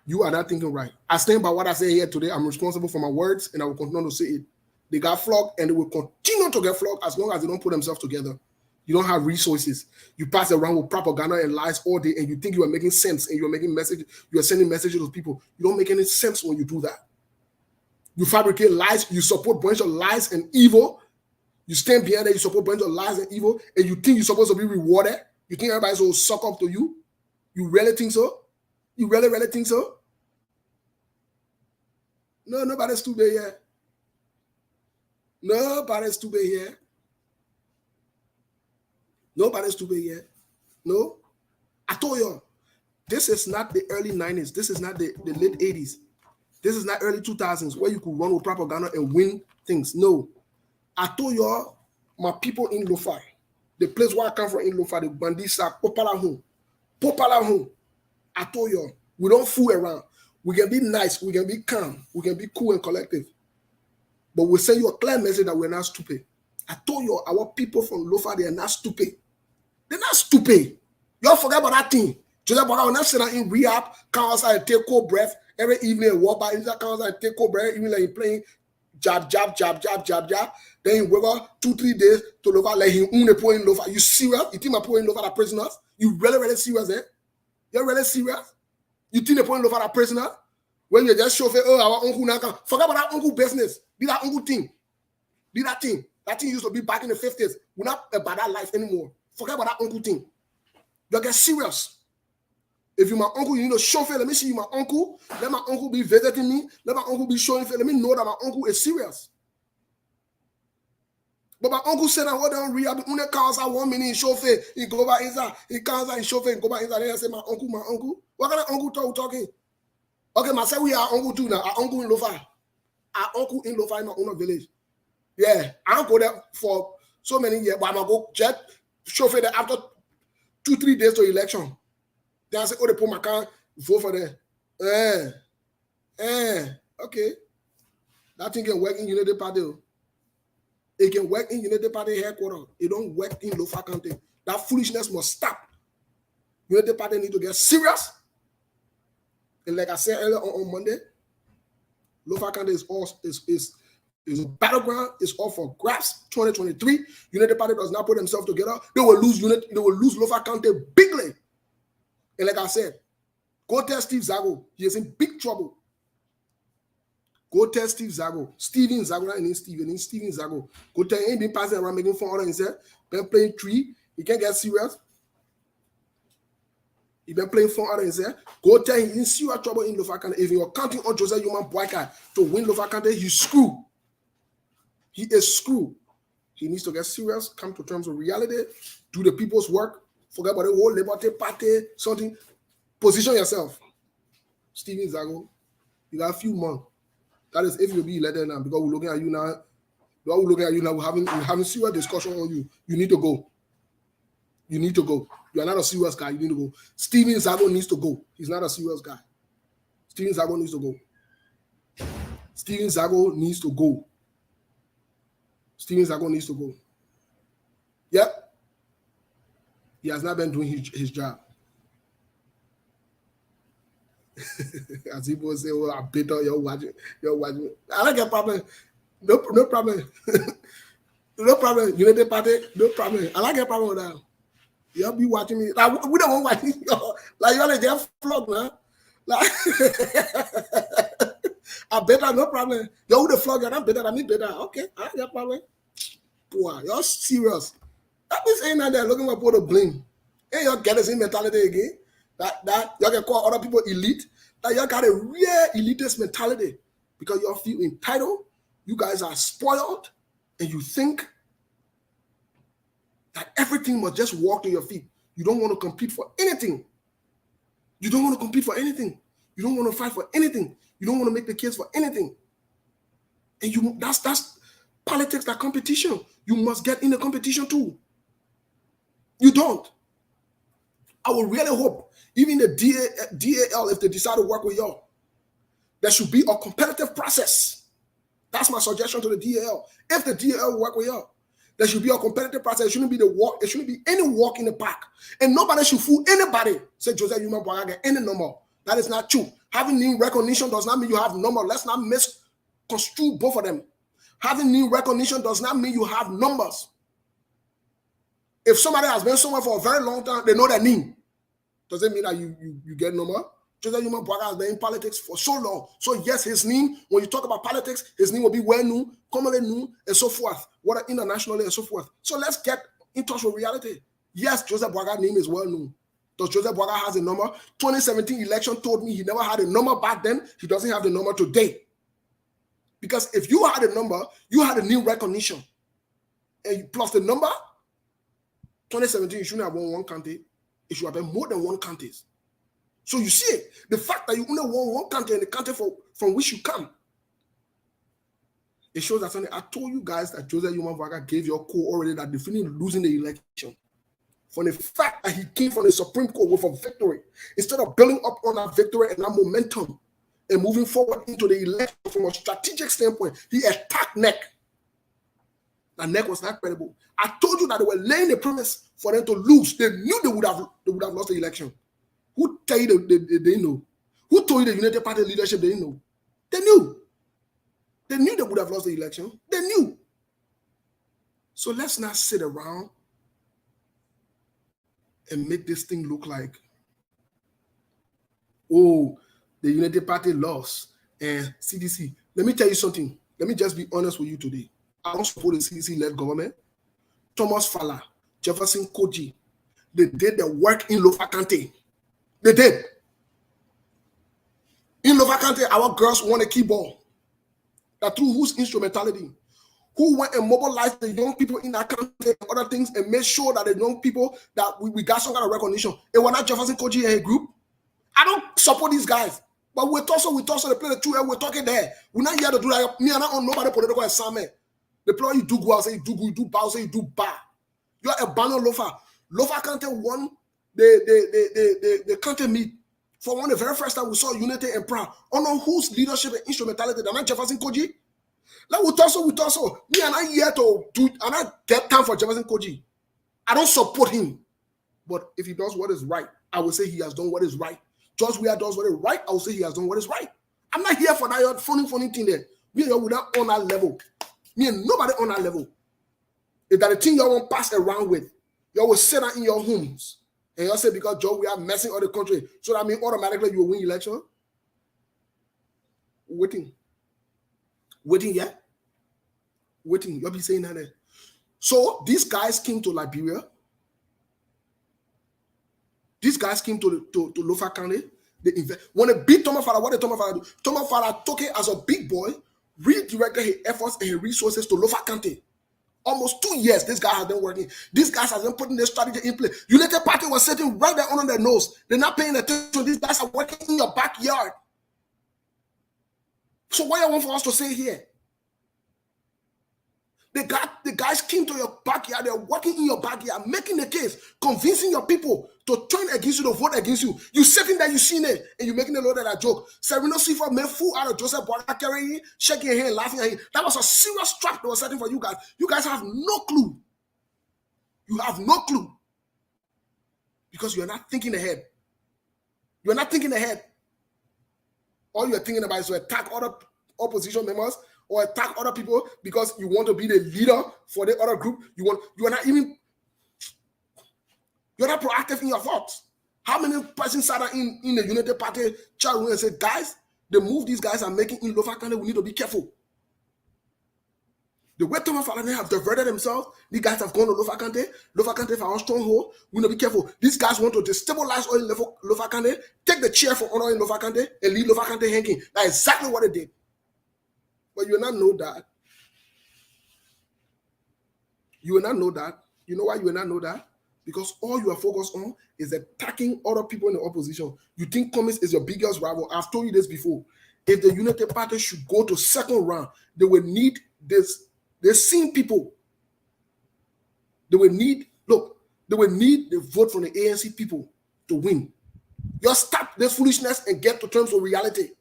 You are not thinking right. I stand by what I say here today. I'm responsible for my words, and I will continue to say it. They got flogged, and they will continue to get flogged as long as they don't put themselves together. You don't have resources. You pass around with propaganda and lies all day, and you think you are making sense, and you are making messages. You are sending messages to people. You don't make any sense when you do that. You fabricate lies. You support a bunch of lies and evil. You stand behind that. You support a bunch of lies and evil, and you think you're supposed to be rewarded. You think everybody's going to suck up to you. You really think so? You really think so? No, nobody's too big here. Nobody's too big here. Nobody's too big here. No. I told you, this is not the early 90s. This is not the late 80s. This is not early 2000s where you could run with propaganda and win things. No. I told you, my people in Lofa, the place where I come from in Lofa, the Bandisa, Popala home. I told you, we don't fool around. We can be nice. We can be calm. We can be cool and collective. But we send you a clear message that we're not stupid. I told you, our people from Lofa, they are not stupid. They're not stupid. Y'all forget about that thing. Joseph Baka will not sit down in rehab, come outside and take cold breath every evening and walk by inside, come outside and take cold breath, even like he's playing jab. Then he wake up 2-3 days to Lofa, like he own a point in Lofa. You serious? You think my point in Lofa are prisoners? You really serious, eh? You're really serious? You think the point in Lofa are prisoners? When you just show, oh, our uncle now come. Forget about that uncle business. Be that uncle thing. Be that thing. That thing used to be back in the 50s. We're not about that life anymore. Forget about that uncle thing. You get serious. If you're my uncle, you need to show faith. Let me see you, my uncle. Let my uncle be visiting me. Let my uncle be showing faith. Let me know that my uncle is serious. But my uncle said, I want to rehab. When he comes out 1 minute, he show faith. He go back inside. He comes out, he show faith. Go back inside. Then I say, my uncle. What kind of uncle talking? Okay, myself, we are uncle too now. Our uncle in Lofa. Our uncle in Lofa in my own village. Yeah, I don't go there for so many years, but I'm going to go just show faith that after 2-3 days to election. Then I say, oh, they put my car, vote for them. Okay. That thing can work in Unity Party. It can work in Unity Party headquarters. It don't work in Lofa County. That foolishness must stop. Unity Party need to get serious. And like I said earlier on Monday, Lofa County is a battleground. It's all for grabs. 2023. Unity Party does not put themselves together. They will lose Unity. They will lose Lofa County bigly. And like I said, go tell Steve Zago. He is in big trouble. Go tell Steve Zago. Steven Zago, and Steven Zago. Go tell him, been passing around making fun of himself. Been playing tree. He can't get serious. He been playing fun out of himself. Go tell him he's in serious trouble in Lofa County. If you're counting on Joseph Human Boyka to win Lofa County, he's screwed. He is screwed. He needs to get serious, come to terms with reality, do the people's work, forget about the whole Liberty Party, something. Position yourself. Steven Zago, you got a few months. That is if you'll be elected now, because we're looking at you now. We're having serious discussion on you. You need to go. You need to go. You are not a serious guy. You need to go. Steven Zago needs to go. He's not a serious guy. Steven Zago needs to go. Steven Zago needs to go. Steven Zago needs to go. Yep. He has not been doing his job. As people say, oh, I'm bitter, you're watching. I don't get problem. No problem. No problem. Unity Party, no problem. I don't get problem with that. Y'all be watching me. Like, we don't want watching y'all. Like, y'all get flogged, man. Like, I'm better, no problem. Y'all the flog, I'm better, I'm better. Okay, I don't get problem. Boy, y'all serious. That means ain't not there looking for people to blame. Ain't y'all get the same mentality again? That y'all can call other people elite. That y'all got a real elitist mentality because y'all feel entitled. You guys are spoiled, and you think that everything must just walk to your feet. You don't want to compete for anything. You don't want to compete for anything. You don't want to fight for anything. You don't want to make the case for anything. And that's politics, that competition. You must get in the competition too. You don't. I would really hope, even the DAL, if they decide to work with y'all, there should be a competitive process. That's my suggestion to the DAL. If the DAL work with you, there should be a competitive process. It shouldn't be the walk. It shouldn't be any walk in the park. And nobody should fool anybody. Say Joseph Yuma Bwaga get any number. That is not true. Having new recognition does not mean you have number. Let's not misconstrue both of them. Having new recognition does not mean you have numbers. If somebody has been somewhere for a very long time, they know their name. Does it mean that you get number? Joseph Yuma Bwaga has been in politics for so long. So yes, his name, when you talk about politics, his name will be well known, commonly known, and so forth. What internationally and so forth. So let's get in touch with reality. Yes, Joseph Bwaga's name is well known. Does Joseph Bwaga has a number? 2017 election told me he never had a number back then. He doesn't have the number today. Because if you had a number, you had a new recognition. And plus the number, 2017, you shouldn't have won one county. It should have been more than one counties. So you see it, the fact that you only won one country in the country from which you come, it shows that something. I told you guys that Joseph Yuma Bwaga gave your call already that definitely losing the election. From the fact that he came from the Supreme Court with a victory, instead of building up on that victory and that momentum and moving forward into the election from a strategic standpoint, he attacked NEC. That NEC was not credible. I told you that they were laying the premise for them to lose. They knew they would have lost the election. Who tell you they know? Who told you the United Party leadership they didn't know? They knew. They knew they would have lost the election. They knew. So let's not sit around and make this thing look like, oh, the United Party lost and CDC. Let me tell you something. Let me just be honest with you today. I don't support the CDC-led government. Thomas Fowler, Jefferson Koji, they did the work in Lofa County. They did. In Lofa County, our girls won a keyboard. That through whose instrumentality, who went and mobilized the young people in that country and other things and made sure that the young people that we got some kind of recognition. It was not Jefferson Koji and a group. I don't support these guys, but we talk so they play the two and we're talking there. We're not here to do that. Me and I own nobody political assignment. The player you do go out, say you do good, you do bad, say you do bad. You're a banner Lofa. Lofa County won the county meet for one of the very first time we saw unity and proud. On whose leadership and instrumentality? They're not Jefferson Koji. Like we talk so. Me and I here to do, and I get time for Jefferson Koji. I don't support him, but if he does what is right, I will say he has done what is right. George Weah does what is right, I will say he has done what is right. I'm not here for that funny thing there. We are not on that level. Me and nobody on that level. If that a thing you won't pass around with, you will sit down in your homes and you say because Joe, we are messing all the country, so that means automatically you will win election. Waiting, yeah. Waiting. You'll be saying that there. So these guys came to Liberia. These guys came to Lofa County. When they beat Thomas Fowler, what did Thomas Fowler do? Thomas Fowler took it as a big boy, redirected his efforts and his resources to Lofa County. Almost 2 years, this guy has been working. These guys have been putting their strategy in place. United Party was sitting right there under their nose. They're not paying attention. These guys are working in your backyard. So what do you want for us to say here? The guys came to your backyard. They're working in your backyard, making the case, convincing your people to turn against you, to vote against you. You sitting there, you seen it, and you're making a lot of that joke. Sereno Seafood made fool out of Joseph Bwaga, carrying, shaking your hand, laughing at him. That was a serious trap they were setting for you guys. You guys have no clue. You have no clue. Because you're not thinking ahead. You're not thinking ahead. All you're thinking about is to attack other opposition members or attack other people because you want to be the leader for the other group. You are not proactive in your thoughts. How many persons sat in the United Party chat room and said, guys, the move these guys are making in Lofa County, we need to be careful. The way Thomas Fowler have diverted themselves, these guys have gone to Lofa County for our stronghold. We need to be careful. These guys want to destabilize oil in Lofa County, take the chair for honor in Lofa County, and leave Lofa County hanging. That's exactly what they did. But you will not know that. You will not know that. You know why you will not know that? Because all you are focused on is attacking other people in the opposition. You think Cummings is your biggest rival. I've told you this before. If the United Party should go to second round, they will need this. They're seeing people. They will need the vote from the ANC people to win. Just stop this foolishness and get to terms with reality.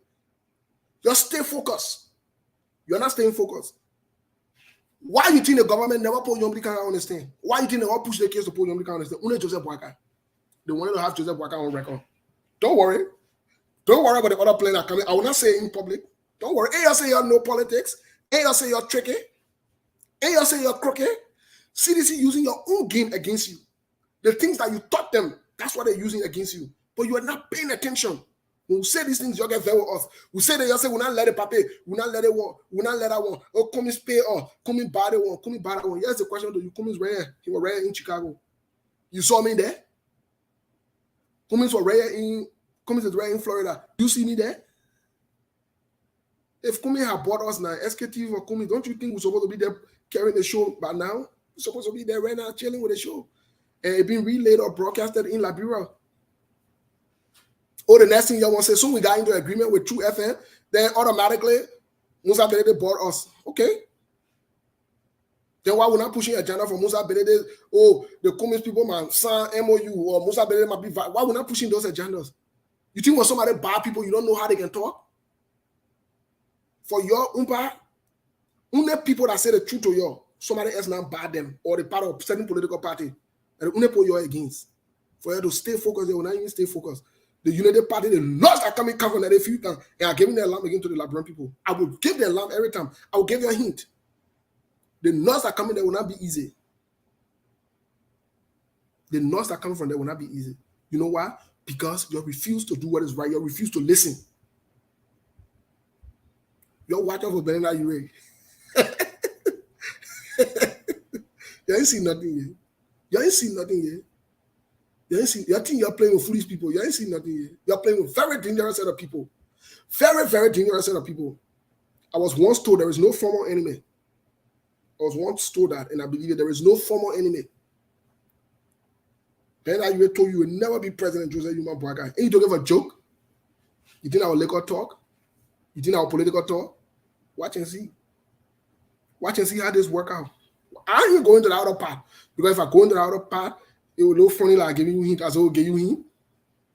Just stay focused. You're not staying focused. Why you think the government never put Yomri Kanga on the stand? Why you think they all push the case to put Yomri Kanga on the stand? Only Joseph Boakai. They wanted to have Joseph Boakai on record. Don't worry. Don't worry about the other players that are coming. I will not say it in public. Don't worry. Ain't you say you're no politics. Ain't you say you're tricky. Ain't you say you're crooked. CDC using your own game against you. The things that you taught them, that's what they're using against you. But you are not paying attention. When we say these things, you get very off. We say that you say, we'll not let it pape, we'll not let it walk, we'll not let that one. Oh, come and pay off, come and buy the one, come and buy that one. Here's the question: do you come rare? He was rare in Chicago. You saw me there? Cummins was rare in Cummins is rare in Florida. You see me there? If Cummins had bought us now, SKT or Cummins, don't you think we're supposed to be there carrying the show by now? We're supposed to be there right now chilling with the show. And it being relayed or broadcasted in Liberia. Oh, the next thing y'all want to say, soon we got into agreement with True FM, then automatically Musa Bility bought us. Okay. Then why we're not pushing agenda for Musa Bility? Oh, the Cummins people might sign MOU or Musa Bility might be. Why we're not pushing those agendas? You think when somebody bad people, you don't know how they can talk? For your only people that say the truth to you, somebody else now bad them or the part of certain political party. And only put you against. For you to stay focused, they will not even stay focused. The United Party, the laws are coming covered at a few times and are giving their lamb again to the Liberian people. I will give their lamb every time. I will give you a hint. The laws are coming there will not be easy. The laws that are coming from there will not be easy. You know why? Because you refuse to do what is right. You refuse to listen. You're watching for Belinda Ure. You ain't seen nothing yet. You ain't seen nothing yet. You think you're playing with foolish people. You ain't seen nothing yet. You're playing with very dangerous set of people. Very, very dangerous set of people. I was once told there is no formal enemy. I was once told that, and I believe it. There is no formal enemy. Then I told you will never be President Joseph Yuma Boakai. And you don't give a joke. You think our legal talk? You think our political talk? Watch and see. Watch and see how this work out. I ain't even going to the outer part. Because if I go into the outer part, it will look funny like giving you hint as well give you hint.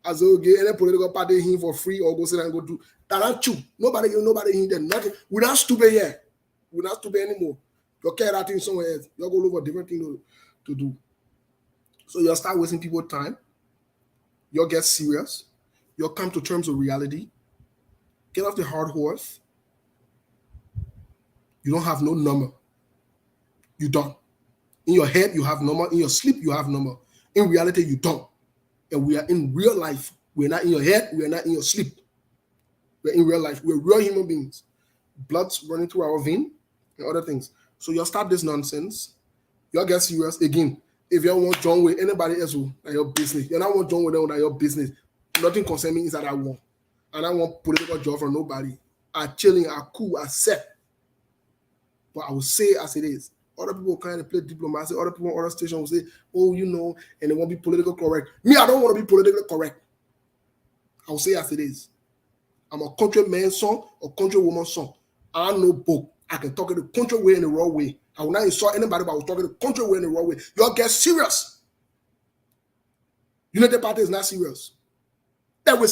As well give any political party hint for free or go sit and go do. That ain't true. Nobody hinted nothing. We're not stupid yet. We're not stupid anymore. You carry that thing somewhere else. You'll go look for different things to do. So you'll start wasting people's time. You'll get serious. You'll come to terms with reality. Get off the hard horse. You don't have no number. You don't. In your head, you have number. In your sleep, you have number. In reality, you don't. And we are in real life. We're not in your head. We are not in your sleep. We're in real life. We're real human beings. Blood's running through our vein and other things. So you'll stop this nonsense. You'll get serious. Again, if you want John with anybody else, that's your business. You don't want John with them, that's your business. Nothing concerns me inside that one. And I want political job from nobody. I'm chilling, I'm cool, I'm set. But I will say it as it is. Other people kind of play diplomacy. Other people on other stations will say, oh, you know, and they won't be politically correct. Me, I don't want to be politically correct. I will say as it is. I'm a country man's son or country woman's son. I know both. I can talk in the country way and the raw way. I will not insult anybody, but I will talk in the country way and the raw way. Y'all get serious. United Party is not serious. Let me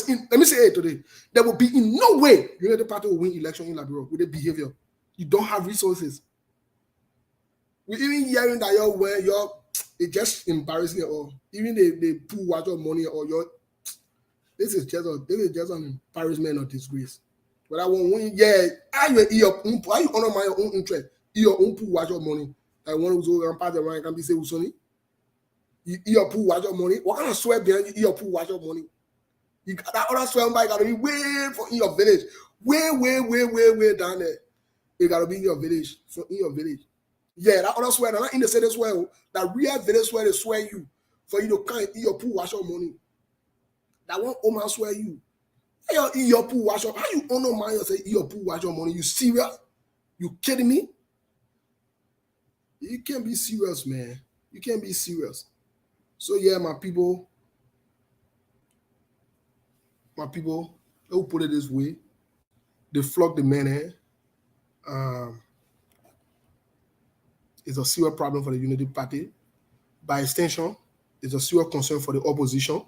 say it today. There will be in no way United Party will win election in Liberia with their behavior. You don't have resources. We even hearing that it's just embarrassing or even they pull water money or this is just an embarrassment or disgrace. But I want how you honor my own interest, your own pull water money. I want to go and pass the rank and be say Usoni. You pull water money. What kind of swear behind you pull water money? You got that other swear by gotta be way for in your village. Way down there. You gotta be in your village. So in your village. Yeah, that other swear, not in the city swear. That real village swear they swear you for you to come eat your pool wash your money. That one Oman swear you. Hey, you eat your pool wash your. How you honor my say eat your pool wash your money? You serious? You kidding me? You can't be serious, man. You can't be serious. So yeah, my people, they'll put it this way. They flog the man here. It's a serious problem for the Unity Party. By extension, it's a serious concern for the opposition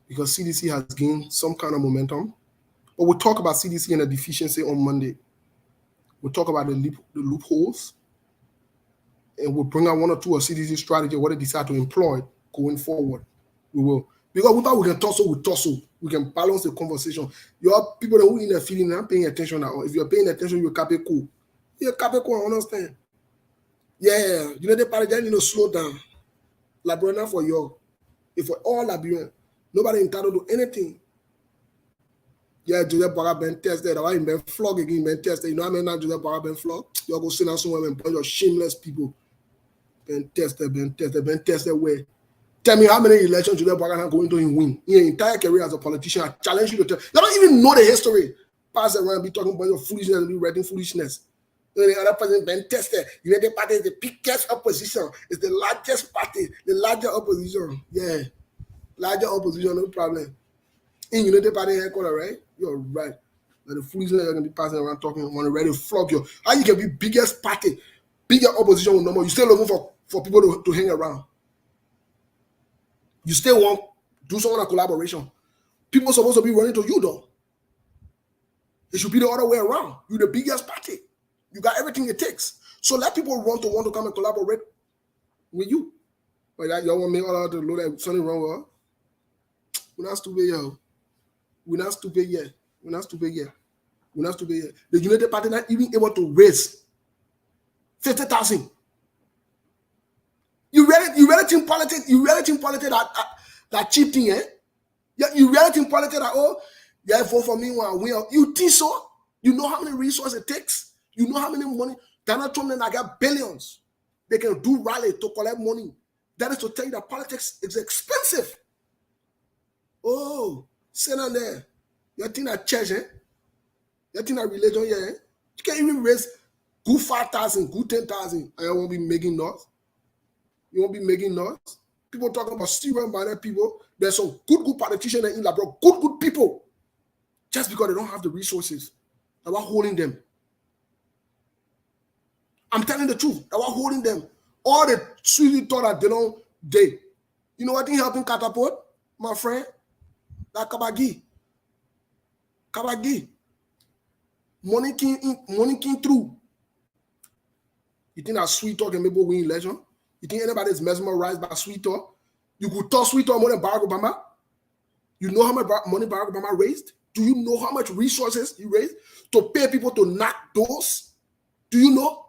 because CDC has gained some kind of momentum. But we'll talk about CDC and the deficiency on Monday. We'll talk about the loopholes, and we'll bring out one or two of CDC strategy, what they decide to employ going forward. We will. Because without we can tussle, we can balance the conversation. Your people who in the feeling not paying attention now. If you're paying attention, you're cool. You're cool, I understand. Yeah, you know the paradigm, you know, slow down. Liberian for you. If for all Liberian, nobody entitled to anything. Yeah, Joseph Barra been tested. Why been flogged again, been tested. You know how many times Joseph Barra been flogged? You're going to sit down somewhere and bunch of shameless people. Been tested where? Tell me how many elections Joseph Barra are going to win in your entire career as a politician. I challenge you to tell. You don't even know the history. Pass around, be talking about your foolishness and be writing foolishness. The other person been tested. United Party is the biggest opposition. It's the largest party, the larger opposition. Yeah, larger opposition, no problem. In United Party headquarters, right? You're right. But the foolishness you're gonna be passing around talking want to ready to flog you. How you can be biggest party, bigger opposition with no more? You still looking for people to hang around. You still want do some kind of collaboration. People are supposed to be running to you though. It should be the other way around. You're the biggest party. You got everything it takes. So let people want to come and collaborate with you. But that y'all want me all out to load that something wrong with her? We're not stupid, yo. We're not stupid yet. The United Party not even able to raise 50,000. You really think politics that cheap thing, eh? Yeah, you really think politics that vote for me when I win. You think so? You know how many resources it takes? You know how many money? Donald Trump and I got billions. They can do rally to collect money. That is to tell you that politics is expensive. Oh, sit down there. You think that church, eh? You think that religion, yeah? You can't even raise good 5,000, good 10,000, and you won't be making noise. You won't be making noise. People talking about serious-minded people. There's some good politicians in Labrador, good people. Just because they don't have the resources. That we're holding them. I'm telling the truth. That we're holding them. All the sweetie thought that they don't date. You know what thing helping catapult, my friend? That Kabagi. Money came through. You think that sweet talk can maybe win election? You think anybody is mesmerized by sweet talk? You could talk sweet talk more than Barack Obama? You know how much money Barack Obama raised? Do you know how much resources he raised to pay people to knock doors? Do you know?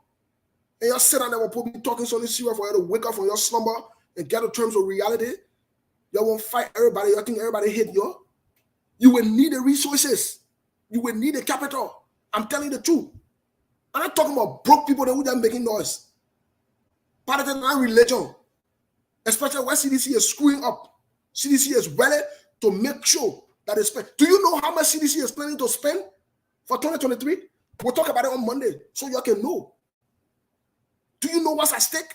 And you sit down there and probably talking something serious for you to wake up from your slumber and get to terms of reality. You won't fight everybody. You think everybody hate you? You will need the resources. You will need the capital. I'm telling you the truth. I'm not talking about broke people that are making noise. Politics is not religion. Especially when CDC is screwing up. CDC is ready to make sure that they spend. Do you know how much CDC is planning to spend for 2023? We'll talk about it on Monday so you can know. Do you know what's at stake?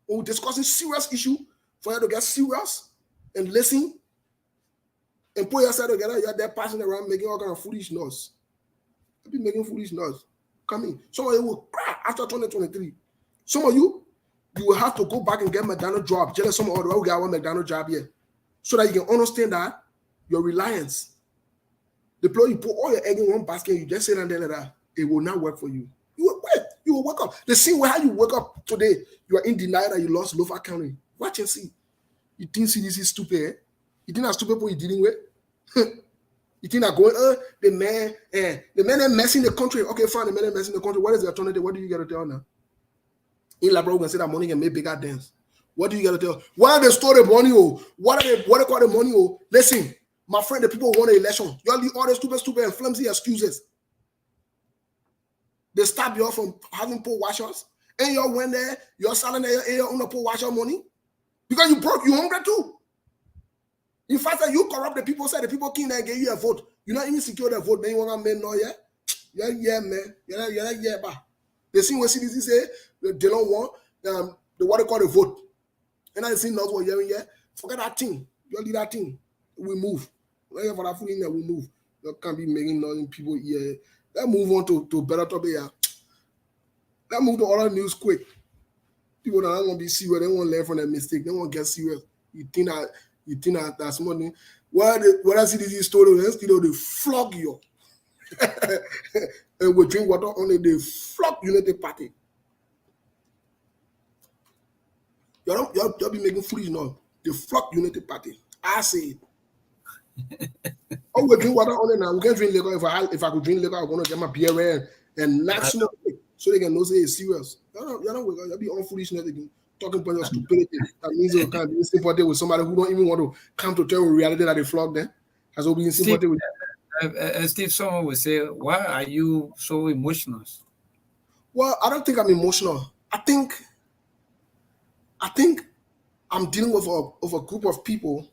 We're discussing serious issue for you to get serious and listen and put yourself together. You're there passing around making all kind of foolish noise. You'll be making foolish noise. Come in. Some of you will cry after 2023. Some of you will have to go back and get McDonald's job. Just some of the guy want McDonald's job here. So that you can understand that your reliance. The place you put all your egg in one basket, you just sit down there like that, it will not work for you. You will wait. You will wake up. The same way how you wake up today, you are in denial that you lost Lofa County. Watch and see. You think CDC is stupid, eh? You think that stupid people you're dealing with? You think that going, the man is messing the country. Okay, fine, the man is messing the country. What is the alternative? What do you get to tell now? In Labrador, we can say that money can make bigger dance. What do you get to tell? Why they store the money? What they call the money? Listen, my friend, the people want an election. You all leave all the stupid and flimsy excuses. They stop you from having poor washers. And you went there, you're selling your own poor washer money. Because you broke, you hungry too. In fact, you corrupt the people, say the people came there and gave you a vote. You're not even secure the vote, man. You want to make no, yeah? Yeah, man. Yeah, but they see what CDC say, they don't want the what they call the vote. And I see not what you're yeah. Forget that thing. You leave that thing. We move. Whenever that food in there, we move. You can't be making nothing people here. Let's move on to better topic here. Let's move to other news quick. People that don't want to be serious, they want to learn from their mistake. They want to get serious. You think that that's money. Whether CDC story, they flog you. and we drink water only, they flock Unity Party. Y'all be making foolish now. They flock Unity Party. I say it. Oh, we drink water only now. We can drink liquor. If I could drink liquor, I'm gonna get my beer and knock smoke so they can know say it's serious. Y'all be on foolishness again. Talking about your stupidity. That means you can't be sympathy with somebody who don't even want to come to tell you reality that they flog them. Has all been sympathy with. Steve, someone would say, "Why are you so emotional?" Well, I don't think I'm emotional. I think I'm dealing with a group of people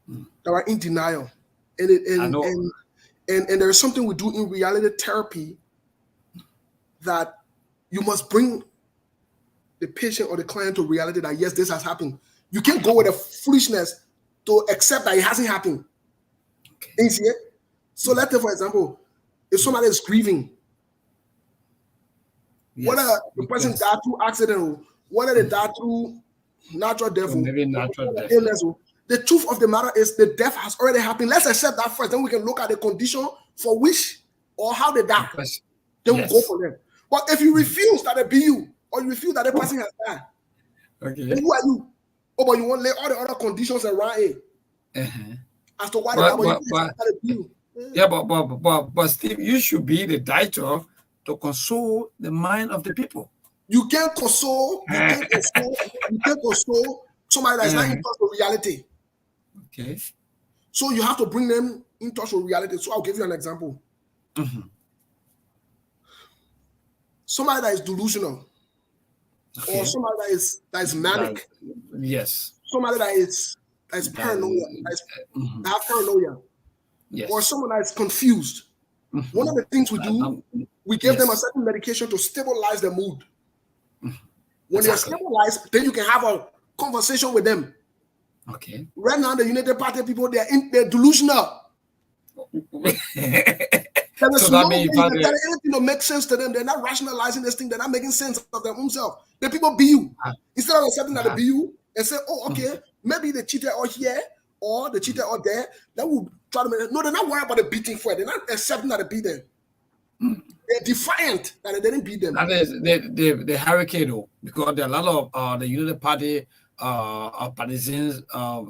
that are in denial, and there is something we do in reality therapy that you must bring the patient or the client to reality that yes, this has happened. You can't go with a foolishness to accept that it hasn't happened. Okay. You see it? So let's say, for example, if somebody is grieving, whether the person died through accident, whether they died through natural death, maybe natural death. Illness, the truth of the matter is the death has already happened. Let's accept that first. Then we can look at the condition for which or how they died. Then we go for them. But if you refuse that it be you, or you refuse that the person has died, okay, then who are you? Oh, but you want to lay all the other conditions around it as to why that be you. Yeah, but Steve, you should be the doctor to console the mind of the people. You can't console. You can't console somebody that's not in touch with reality. Okay. So you have to bring them in touch with reality. So I'll give you an example. Somebody that is delusional, or somebody that is manic. Yes. Somebody that is paranoia, that have paranoia. Yes. Or someone that is confused. One of the things we do, we give them a certain medication to stabilize the mood. When they're stabilized, then you can have a conversation with them. Okay. Right now, the United Party people, they're delusional. There is no way anything to make sense to them. They're not rationalizing this thing. They're not making sense of their own self. The people be you. Instead of accepting that they be you and say, oh, okay, maybe they cheated or here or they cheated or there, then we'll try to make it. No, they're not worried about the beating for it. They're not accepting that they beat them. They're defiant that they didn't beat them. That is the hurricane, because there are a lot of the United Party partisans, let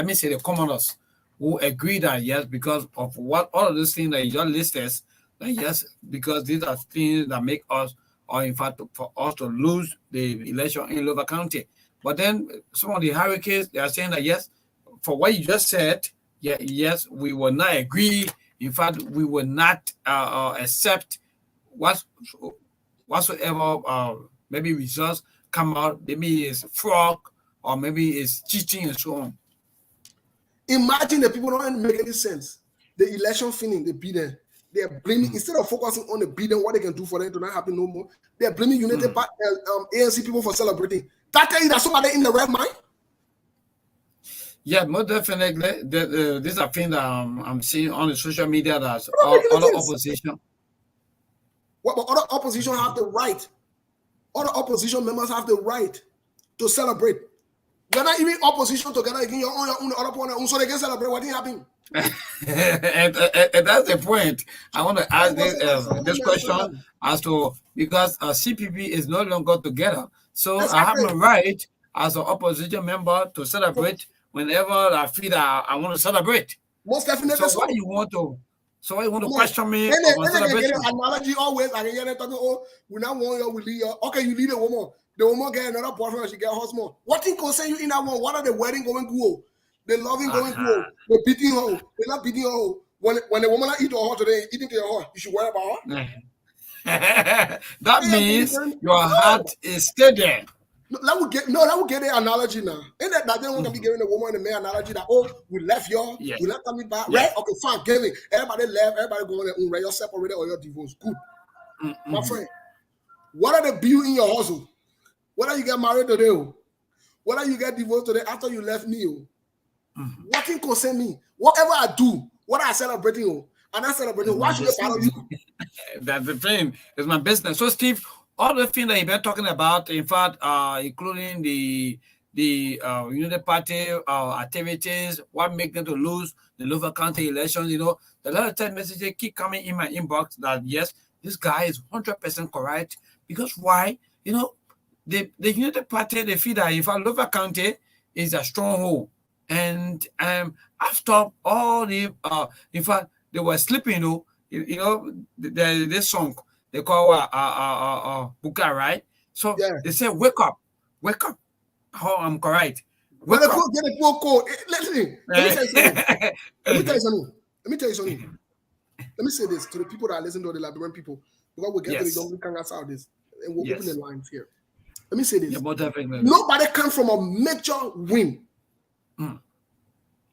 me say the commoners who agree that yes, because of what all of these things that you just listed, that yes, because these are things that make us, or in fact for us to lose the election in Lover County. But then some of the hurricanes, they are saying that yes, for what you just said, yes, we will not agree. In fact, we will not accept whatsoever maybe results come out. Maybe it's fraud or maybe it's cheating and so on. Imagine the people don't make any sense. The election feeling, they beat them. They're blaming, instead of focusing on the beating, what they can do for them to not happen no more, they're blaming United ANC people for celebrating. That tell you that somebody in the right mind? Yeah, most definitely. These are things that I'm seeing on the social media that other opposition. But other opposition have the right. Other opposition members have the right to celebrate. They're not even opposition together again. Your own other point, so they can celebrate. What didn't happen? and that's the point. I want to ask this question as to, because CPP is no longer together, so I have my right as an opposition member to celebrate whenever I feel that I want to celebrate. Most definitely. So why you want to question me? Get an analogy always. I can hear them talking. Oh, we now want you. We leave you. Okay, you leave a woman. The woman get another boyfriend. She get a husband. What thing concern you in that one? What are the wedding going to? The loving going to? The beating her. They're not beating her. When the woman eat her today, eating to your heart, you should worry about her. That means your heart is still there. That would get the analogy now. Ain't that then we can be giving the woman the man analogy that we left y'all, we left coming back, right? Okay, fine, give it. Everybody left, everybody going their own, right? You're separated or you're divorced. Good. My friend, what are the bills in your hustle? Whether you get married today, whether you get divorced today after you left me, what can concern me? Whatever I do, what I celebrating, and I celebrating, why should I follow you? That's the thing. It's my business. So Steve, all the things that you've been talking about, in fact, including the the Unity Party activities, what make them to lose the local county elections. You know, a lot of text messages keep coming in my inbox that yes, this guy is 100% correct. Because why? You know, the Unity Party, they feel that in fact local county is a stronghold. And after all the in fact they were sleeping, you know, this song they call Buka, right? So they say, wake up. Oh, I'm correct. Wake up. Listen, let me tell you something. Let me say this to the people that listen to the Liberian people, because we'll get to the young Kangas out this and we'll open the lines here. Let me say this. Nobody comes from a major win.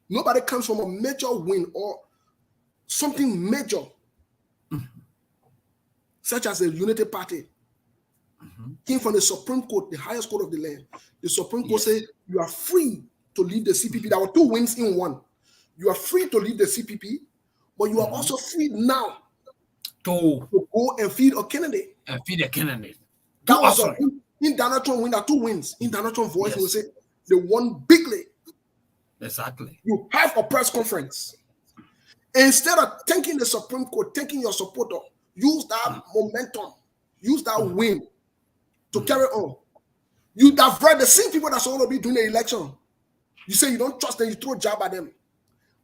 Nobody comes from a major win or something major, such as the Unity Party, came from the Supreme Court, the highest court of the land. The Supreme Court said you are free to leave the CPP. There were 2 wins in one. You are free to leave the CPP, but you are also free now to go and feed a candidate. And feed a candidate. That was in Donald Trump win. There are 2 wins. In Donald Trump voice, he will say they won bigly. Exactly. You have a press conference. Instead of thanking the Supreme Court, thanking your supporter, use that momentum, use that win to carry on. You divert the same people that's going to be doing the election. You say you don't trust them, you throw a jab at them.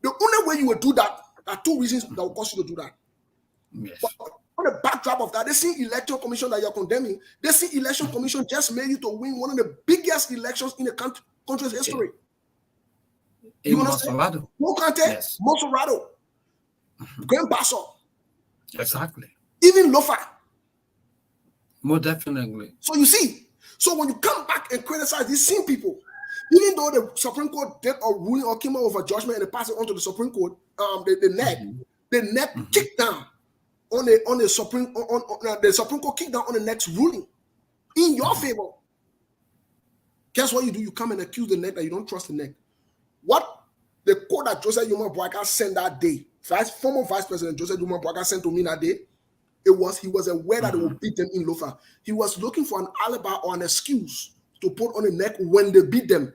The only way you will do that, there are 2 reasons that will cause you to do that. Yes. But on the backdrop of that, they see election commission that you're condemning. They see election commission just made you to win one of the biggest elections in the country's history. In Monserrado. Monserrado. Grand Basso. Exactly. Even Lofa. More definitely. So you see, so when you come back and criticize these same people, even though the Supreme Court did a ruling or came out with a judgment and they passed it on to the Supreme Court, the neck kicked down on the Supreme the Supreme Court kicked down on the next ruling in your favor. Guess what you do? You come and accuse the neck that you don't trust the neck. What the court that Joseph Yuma Boaga sent that day, former Vice President Joseph Yuma Boaga sent to me that day, he was aware that they would beat them in Lofa. He was looking for an alibi or an excuse to put on the neck when they beat them.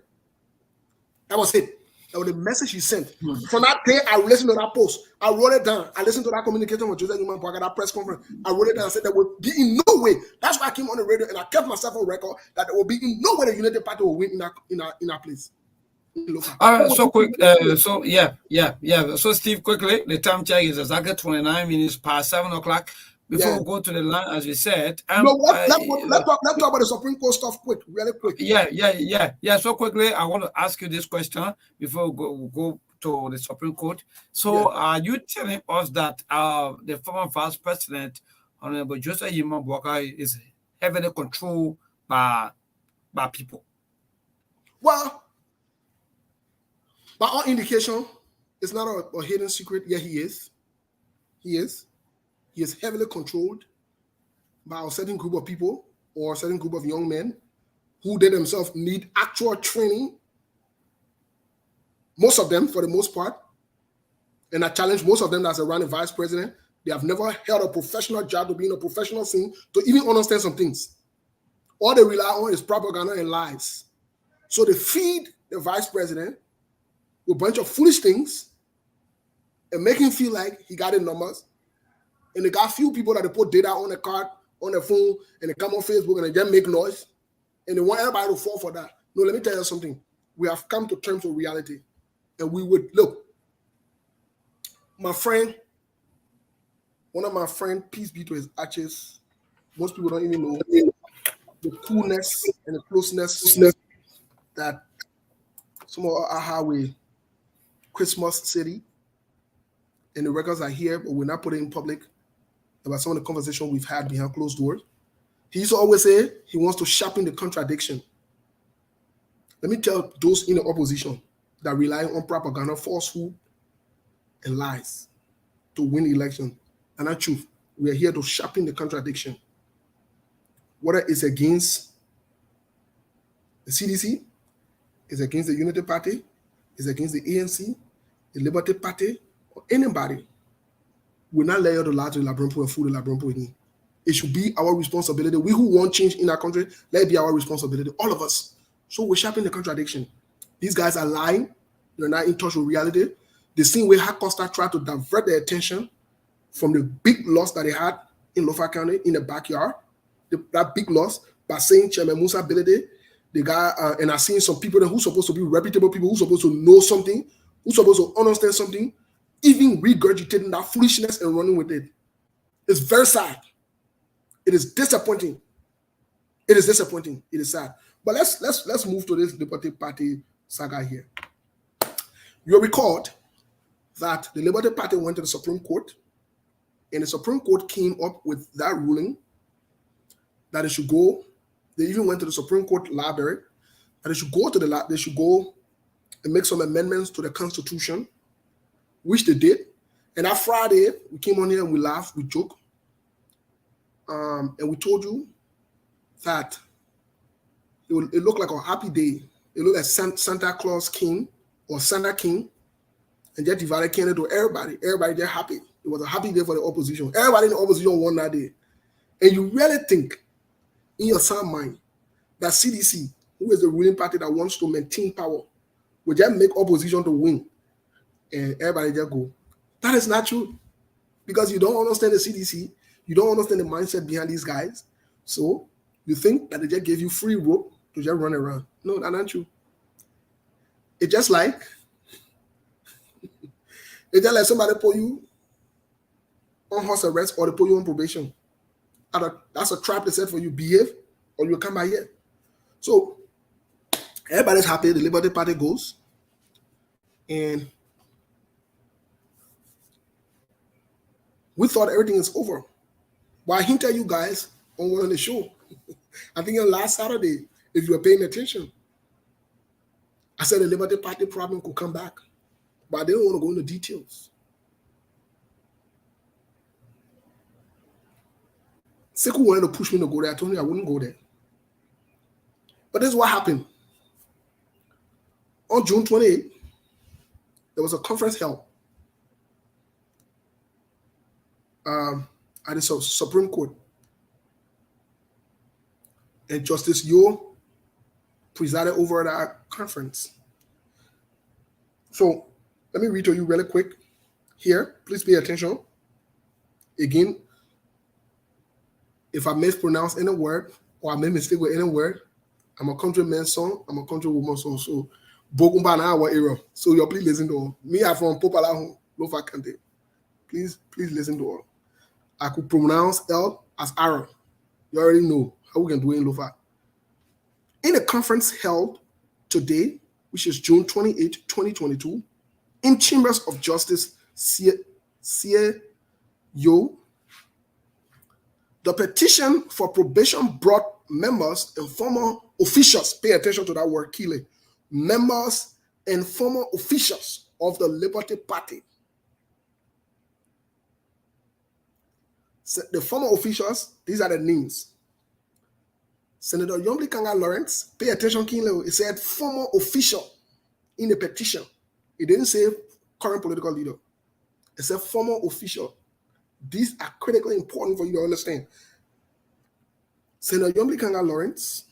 That was it. That was the message he sent. From that day, I listened to that post. I wrote it down. I listened to that communication with Joseph Yuma Boaga, that press conference. I wrote it down. I said there would be in no way. That's why I came on the radio and I kept myself on record that there will be in no way the United Party will win in our place. All right, so quick. So Steve, quickly, the time check is exactly 29 minutes past 7 o'clock. Before we go to the line, as we said, let's talk about the Supreme Court stuff really quick. Yeah. So quickly, I want to ask you this question before we go to the Supreme Court. So, are you telling us that the former Vice President, Honorable Joseph Yuma Boaga, is heavily controlled by people? Well, by all indication, it's not a hidden secret. Yeah, he is. He is heavily controlled by a certain group of people or a certain group of young men who they themselves need actual training. Most of them, for the most part, and I challenge most of them that's a running vice president, they have never held a professional job to be in a professional scene to even understand some things. All they rely on is propaganda and lies. So they feed the vice president with a bunch of foolish things and make him feel like he got the numbers. And they got few people that they put data on the card, on the phone, and they come on Facebook and they just make noise. And they want everybody to fall for that. No, let me tell you something. We have come to terms with reality. And we would, look, my friend, one of my friends, peace be to his ashes, most people don't even know the coolness and the closeness that some of our highway, Christmas City, and the records are here, but we're not putting in public about some of the conversation we've had behind closed doors. He used to always say he wants to sharpen the contradiction. Let me tell those in the opposition that rely on propaganda, falsehood, and lies to win election. And that's truth. We are here to sharpen the contradiction. Whether it's against the CDC, it's against the Unity Party, it's against the ANC, the Liberty Party, or anybody, will not let you to lie to the Labrampo and fool the Labrampo again. It should be our responsibility. We who want change in our country, let it be our responsibility. All of us So we're sharpening the contradiction. These guys are lying. They're not in touch with reality. The same way Costa tried to divert their attention from the big loss that they had in Lofa County in the backyard, that big loss, by saying Chairman Musa Bility, the guy, and I've seen some people who's supposed to be reputable people, who's supposed to know something, who's supposed to understand something, even regurgitating that foolishness and running with it. It's very sad. It is disappointing. It is disappointing. It is sad. But let's move to this Liberty Party saga here. You'll recall that the Liberty Party went to the Supreme Court, and the Supreme Court came up with that ruling that it should go. They even went to the Supreme Court library, and they should go to they should go and make some amendments to the Constitution, which they did. And that Friday, we came on here and we laughed, we joked, and we told you that it looked like a happy day. It looked like Santa Claus King or Santa King, and just divided Canada to everybody. Everybody just happy. It was a happy day for the opposition. Everybody in the opposition won that day. And you really think in your sound mind that CDC, who is the ruling party that wants to maintain power, will just make opposition to win and everybody just go. That is not true, because you don't understand the CDC. You don't understand the mindset behind these guys. So you think that they just gave you free rope to just run around. No, that's not true. It's just like somebody put you on house arrest or they put you on probation. That's a trap they set for you. Behave or you'll come back here. So everybody's happy. The Liberty Party goes. And we thought everything is over. But I hinted you guys on one of the show. I think on last Saturday, if you were paying attention, I said the Liberty Party problem could come back. But I didn't want to go into details. Sekou wanted to push me to go there. I told him I wouldn't go there. But this is what happened. On June 28th, there was a conference held at the Supreme Court. And Justice Yo presided over that conference. So let me read to you really quick here. Please pay attention. Again, if I mispronounce any word or I make mistake with any word, I'm a countryman's son, I'm a countrywoman's son. So, Bogumba na our era. So you please listen to all. Me, I'm from Popala home, Lofa Kante. Please listen to all. I could pronounce L as Aaron. You already know how we can do it in Lofa. In a conference held today, which is June 28, 2022, in Chambers of Justice, Yo, the petition for probation brought members and former officials, pay attention to that word, Kile, members and former officials of the Liberty Party. So the former officials, these are the names. Senator Yombli Kanga Lawrence, pay attention, Kinle, it said former official in the petition. It didn't say current political leader. It said former official. These are critically important for you to understand. Senator Yombli Kanga Lawrence,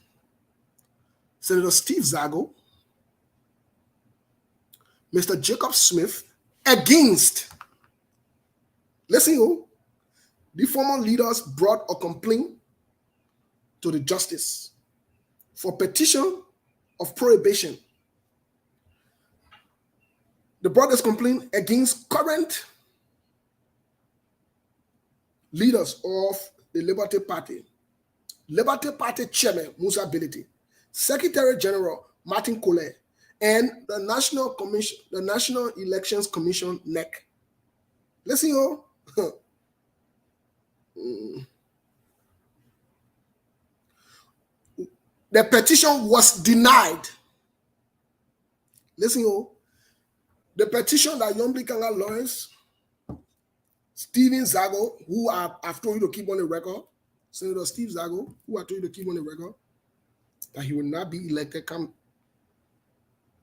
Senator Steve Zago, Mr. Jacob Smith, against, listen, the former leaders brought a complaint to the justice for petition of prohibition. They brought this complaint against current leaders of the Liberty Party. Liberty Party Chairman Musa Bility, Secretary General Martin Collet, and the National Elections Commission NEC. Listen, yo. The petition was denied. Listen, yo. The petition that Yombli Kanga Lawrence, Steven Zago, who I've told you to keep on the record, Senator Steve Zago, who I told you to keep on the record, that he will not be elected come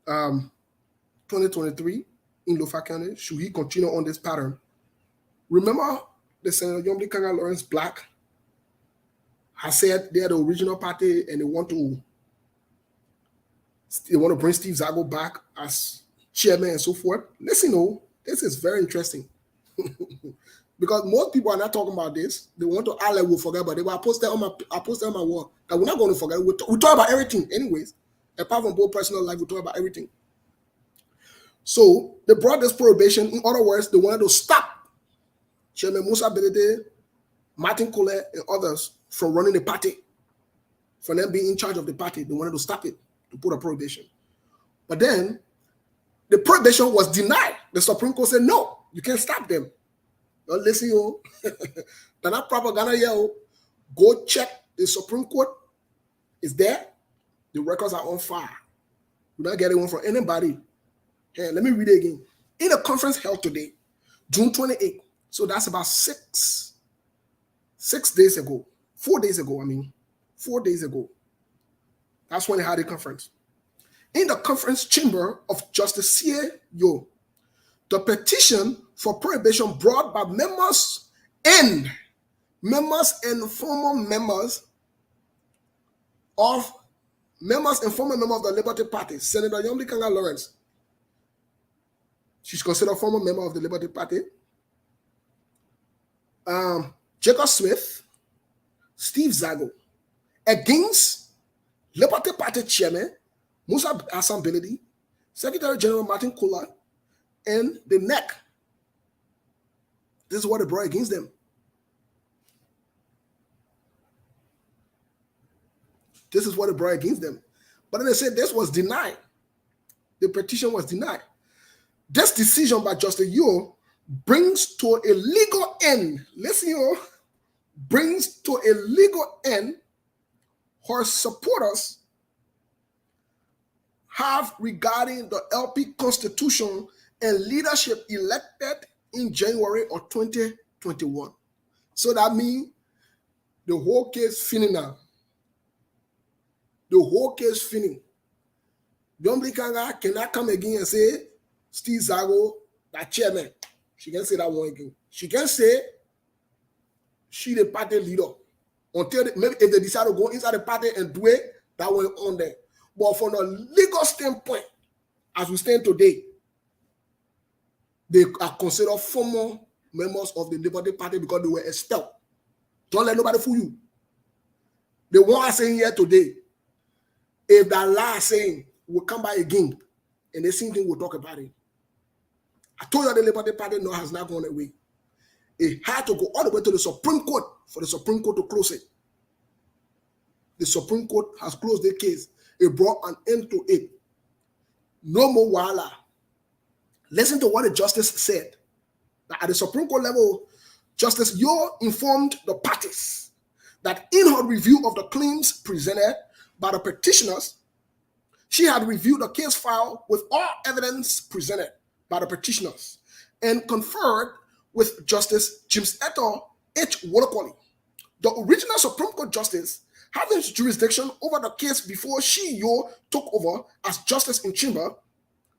2023 in Lofa County, should he continue on this pattern. Remember the Senator Yombli Kanga Lawrence Black has said they are the original party and they want to They want to bring Steve Zago back as chairman and so forth. Listen, this is very interesting. Because most people are not talking about this. They want to act like we'll forget, but I posted on my wall that we're not going to forget. We talk about everything anyways. Apart from both personal life, we talk about everything. So they brought this prohibition. In other words, they wanted to stop Chairman Musa, Bility, Martin Kohler, and others from running the party, from them being in charge of the party. They wanted to stop it, to put a prohibition. But then the prohibition was denied. The Supreme Court said, no, you can't stop them. Don't listen, they're not propaganda here. Go check the Supreme Court. It's there. The records are on file. We're not getting one from anybody. Hey, let me read it again. In a conference held today, June 28th, so that's about 4 days ago. 4 days ago. That's when they had a conference. In the conference chamber of Justice C.A. the petition for prohibition brought by members and former members of the Liberty Party, Senator Yomdi Kanga Lawrence. She's considered a former member of the Liberty Party. Jacob Smith, Steve Zago, against Liberty Party Chairman Musa Bility, Secretary General Martin Kohler, and the NEC. This is what they brought against them. But then they said this was denied. The petition was denied. This decision by Justice Yo brings to a legal end. Listen, brings to a legal end her supporters have regarding the LP Constitution and leadership elected in January of 2021. So that means the whole case finished now. The whole case finished. Yomdi Kanga cannot come again and say, Steve Zago, that chairman. She can say that one again. She can say she the party leader. Until maybe if they decide to go inside the party and do it, that one on there. But from a legal standpoint, as we stand today, they are considered former members of the Liberty Party because they were expelled. Don't let nobody fool you. The one I'm saying here today, if that last saying will come back again, and the same thing we'll talk about it. I told you the Liberty Party has not gone away. It had to go all the way to the Supreme Court for the Supreme Court to close it. The Supreme Court has closed the case. It brought an end to it. No more wala. Listen to what the justice said. At the Supreme Court level, Justice Yo informed the parties that in her review of the claims presented by the petitioners, she had reviewed the case file with all evidence presented by the petitioners and conferred with Justice James Eto H. Wolokoli, the original Supreme Court justice, having jurisdiction over the case before Yo took over as justice in chamber.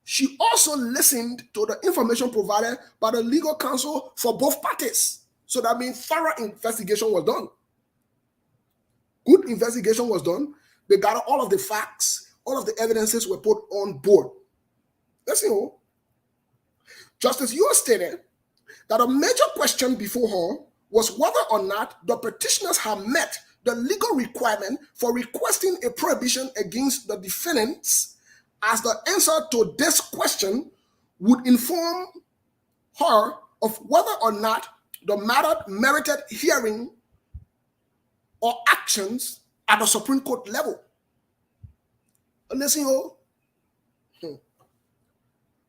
She also listened to the information provided by the legal counsel for both parties. So that means thorough investigation was done. Good investigation was done. They got all of the facts, all of the evidences were put on board. Let's see. Justice Yo stated that a major question before her was whether or not the petitioners had met the legal requirement for requesting a prohibition against the defendants, as the answer to this question would inform her of whether or not the matter merited hearing or actions at the Supreme Court level. Listen,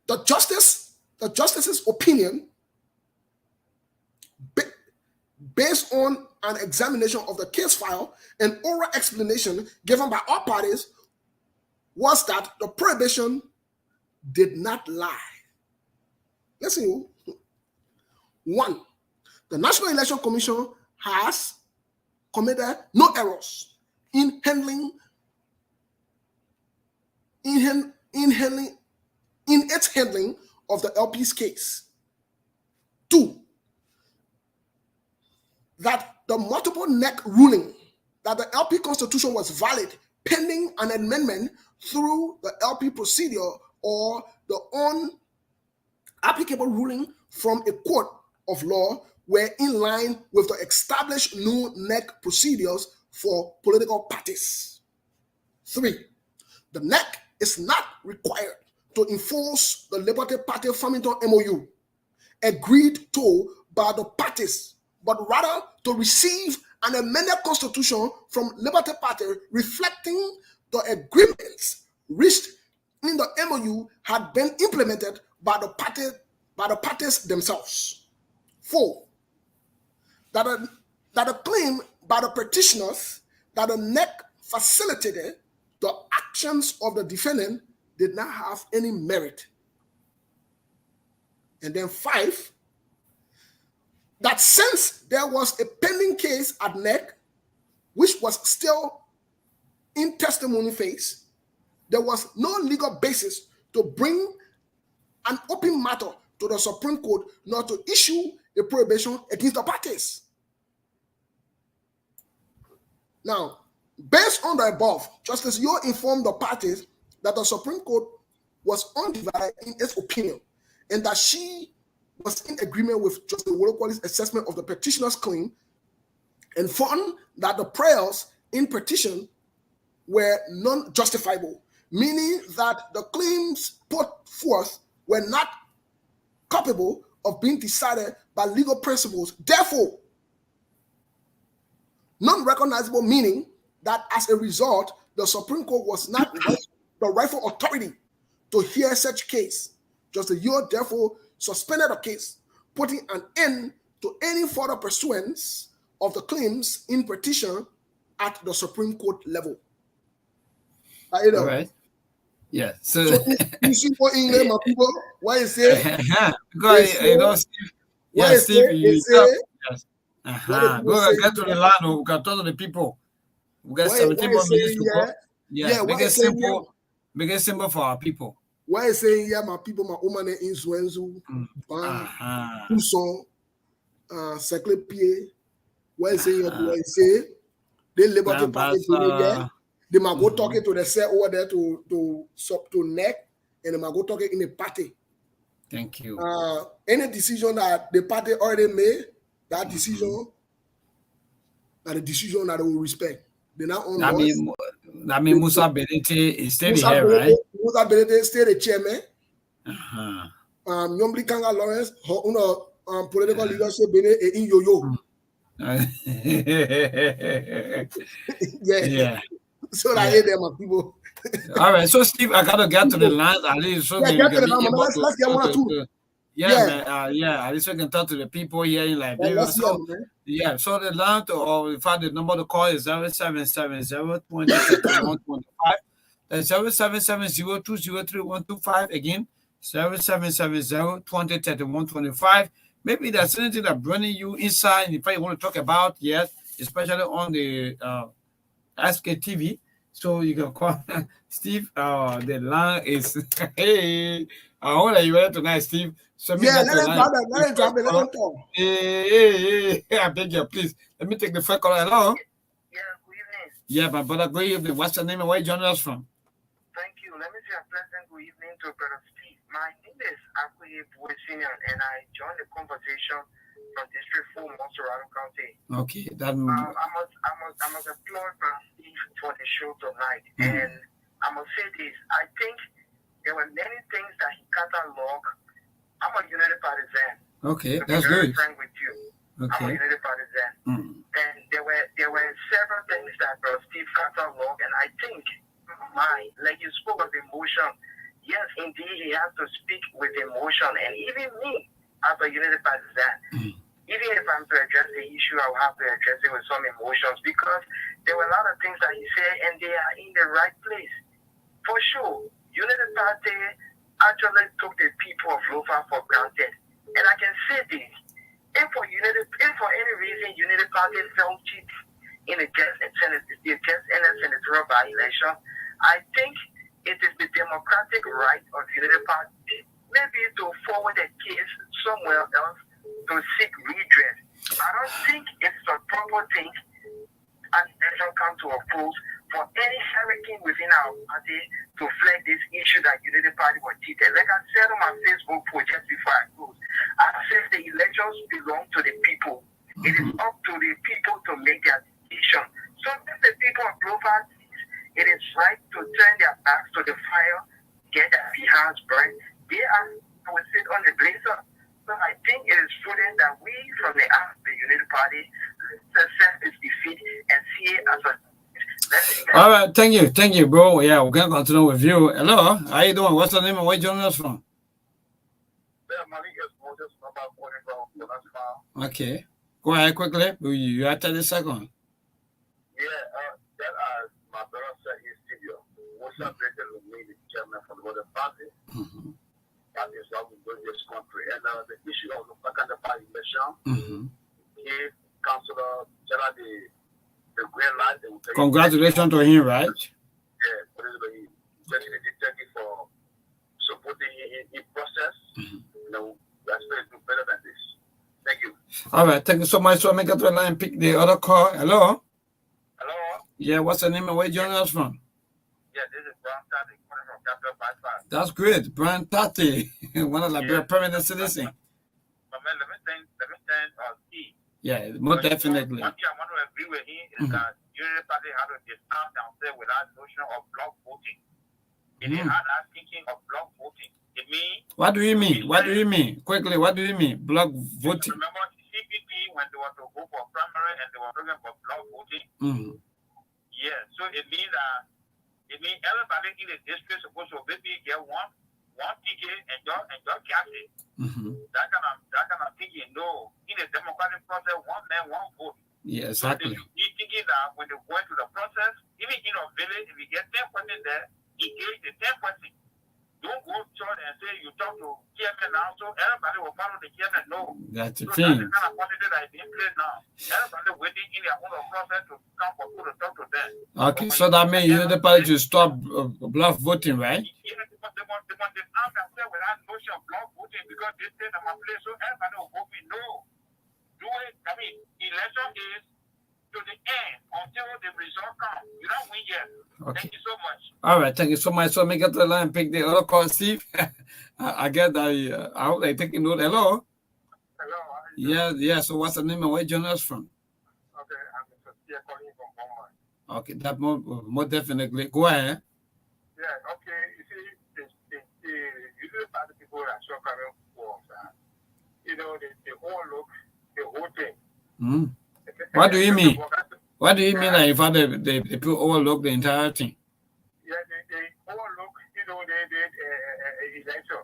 the justice's opinion, based on an examination of the case file and oral explanation given by all parties, was that the prohibition did not lie. Listen, 1, the National Election Commission has committed no errors in its handling of the LP's case. 2, that the multiple NEC ruling that the LP Constitution was valid pending an amendment through the LP procedure or the unapplicable ruling from a court of law were in line with the established new NEC procedures for political parties. 3. The NEC is not required to enforce the Liberty Party Farmington MOU agreed to by the parties, but rather to receive an amended constitution from Liberty Party reflecting the agreements reached in the MOU had been implemented by the parties themselves. 4. That a claim by the petitioners that the NEC facilitated the actions of the defendant did not have any merit. And then 5, that since there was a pending case at NEC, which was still in testimony phase, there was no legal basis to bring an open matter to the Supreme Court, nor to issue a prohibition against the parties. Now, based on the above, Justice Yo informed the parties that the Supreme Court was undivided in its opinion, and that she was in agreement with Justice Wolokwali's assessment of the petitioner's claim, and found that the prayers in petition were non-justifiable, meaning that the claims put forth were not culpable of being decided by legal principles, therefore non-recognizable, meaning that as a result, the Supreme Court was not the rightful authority to hear such case. Justice Yo therefore suspended the case, putting an end to any further pursuance of the claims in petition at the Supreme Court level. All right. Yeah. So you see what in there, my people? Why is it? Because you know, Steve. Yeah, Steve. Yes. Go get to the land. We can talk to the people. We got 17 more minutes to go. Yeah. Make it simple. Make it simple for our people. Why is saying yeah, my people, my woman in Zwenzu, Tucson, Seclepie. Why is saying what say? They Liberty Party today. They might go talking to the set over there to NEC, and they might go talking in the party. Thank you. Any decision that the party already made, that decision, that the decision that they will respect. They're not on. That means Musa Bility is still here, right? Musa Bility is still the chairman. Nyombli Kanga Lawrence, political leadership in yo-yo. Yeah. So I hear them, my people. All right, so Steve, I gotta get to the line. At least so get to the line, let's get one or two. At least we can talk to the people here in Liberia. So the line or in fact the number to call is 0770-20-3125. That's 0770-203-125. Again, 0770-20-3125. Maybe there's anything that burning you inside, and if you want to talk about, yes, especially on the SKTV. So you can call Steve. The line is hey. How are you tonight, Steve? So let him talk. Hey, I beg you, please. Let me take the first call. Hello. Yeah, good evening. Yeah, my brother, good evening. What's your name and where you joining us from? Thank you. Let me say a pleasant good evening to Brother Steve. My name is Akuye Senior, and I joined the conversation from District 4, Monserrado County. Okay, that I must applaud Steve for the show tonight, and I must say this. I think there were many things that he cataloged. I'm a unity partisan. Okay, to that's be very good. frank with you. Okay. I'm a unity partisan. And there were several things that Steve cataloged, and I think, like you spoke of emotion. Yes, indeed, he has to speak with emotion, and even me, as a unity partisan, even if I'm to address the issue, I will have to address it with some emotions, because there were a lot of things that he said, and they are in the right place. For sure, Unity Party actually took the people of Lofa for granted. And I can say this, if for any reason Unity Party fell cheat in the guest and senatorial by-election, I think it is the democratic right of Unity Party maybe to forward a case somewhere else to seek redress. I don't think it's a proper thing an election come to a close for any hurricane within our party to flag this issue that Unity Party was cheated. Like I said on my Facebook post just before I close, I said the elections belong to the people. It is up to the people to make their decision. So if the people of Global sees it is right to turn their backs to the fire, get their hands burned, they are will sit on the blazer. So I think it is prudent that we from the Unity Party let's accept this defeat and see it as a. All right, thank you, bro. Yeah, we're gonna continue with you. Hello, how you doing? What's the name and where you joining us from? Okay, go ahead quickly. You have 30 seconds. My brother said in studio, Musa will be the chairman for the party. That is how we build this country. And the issue of the second election, give Councillor Gerard the green light. Congratulations to him, right? Yeah, thank you for supporting in process. You know, we expect to do better than this. Thank you. All right, thank you so much. So I make it to the line and pick the other call. Hello? Hello? Yeah, what's the name and where you joining us from? Yeah, this is Brown Tati calling from Capital Bypass. That's great. Brian Tati, one of the permanent citizens. But man, let me stand key. Yeah, most definitely. One thing I want to agree with him is that Unity Party had to discount themselves without notion of block voting. If they had that thinking of block voting, it means. What do you mean? What do you mean? Quickly, what do you mean? Block voting. Remember CPP when they want to go for primary and they were talking about block voting? Yeah, so it means that everybody in the district is supposed to maybe get one ticket and just catch it. That kind of thinking. No, in the democratic process, one man, one vote. Yeah, exactly. So you thinking that when they go into the process, even in a village, if you get 10 person there, engage the 10 person. Don't go church and say you talk to chairman now, so everybody will follow the chairman. No. That's the so thing. That's the kind of policy that is in place now. Everybody waiting in their own process to come for people to talk to them. Okay, so that means the party to stop block voting, right? Yeah, they want disarm themselves without notion of block voting because they say that my place, so everybody will vote no. Do it. I mean, election is to the end until the result comes. You don't win yet. Okay. Thank you so much. All right, thank you so much. So make it to the line and pick the other call, Steve. I get that. I hope they take a note. Hello? Hello. Yeah. So what's the name and where you joining us from? Okay, I'm Mr. calling from Beaumont. Okay, that more definitely. Go ahead. Yeah, okay. You see, usually bad people are so coming for you know, they overlook the whole thing. What do you mean? What do you mean that if they people overlook the entire thing? Yeah, they overlook, you know, the election.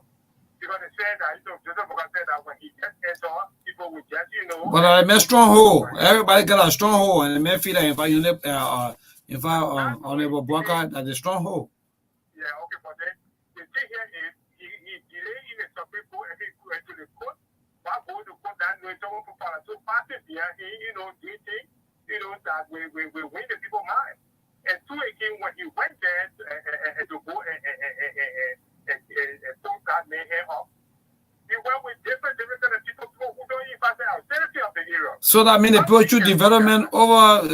Because they said that, you know, Joseph Boga said that when he just entered, people would just, you know. But I mean, stronghold. Everybody got a stronghold, and the men feel that if I honorable Boga, that the stronghold. Yeah, okay, but then the thing here is he delayed in the Supreme Court and he went to the court. Why go to court that way? Someone for power. So party here, you know, they think, you know, that we win the people's mind. And two again, when he went there to go and pull that man hair up, he went with different kind of people who don't even pass the austerity of the era. So that means they put you development over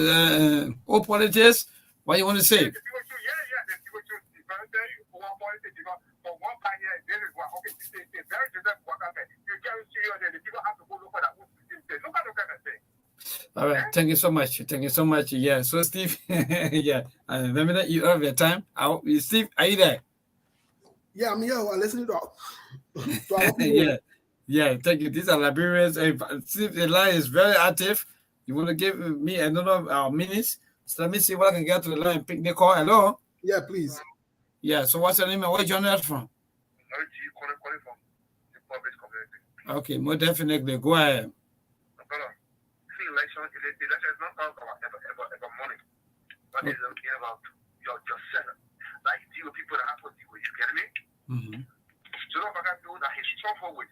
politics. What you want to say? Yeah, the people choose development over politics because for one part here, this is what, okay, it's very different work out there. You can't see that the people have to go look for that. Look at the kind of thing. All right, thank you so much. Thank you so much. Yeah, so Steve, yeah, let me let you have your time. Steve, are you there? Yeah, I'm here. I'm listening to yeah, thank you. These are Liberians. Steve, the line is very active. You want to give me another minutes? So let me see what I can get to the line and pick the call. Hello? Yeah, please. Yeah, so what's your name and where you joining us from? Calling from the public community. Okay, more definitely. Go ahead. Election is not about money. But it's about yourself. Like deal with people that have to deal with. You get me? So don't forget people that he's strong forward.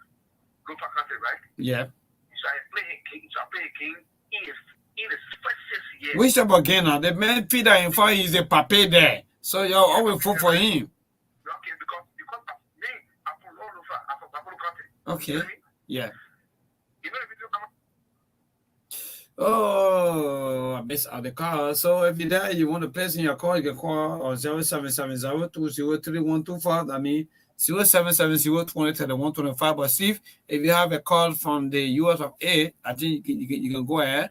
Go for country, right? Yeah. So I play a king. In his first 6 years. Which about Ghana? The man feed that in fact is a pape there. So you're always vote for him. Okay, because of me, I'm from all over. I'm from country. Okay. Yeah. You know if you do come. Oh, I missed out the call. So if you're there, you want to place in your call, you can call on 0770-203-125. I mean, 0770-20-125. But Steve, if you have a call from the US of A, I think you can go ahead.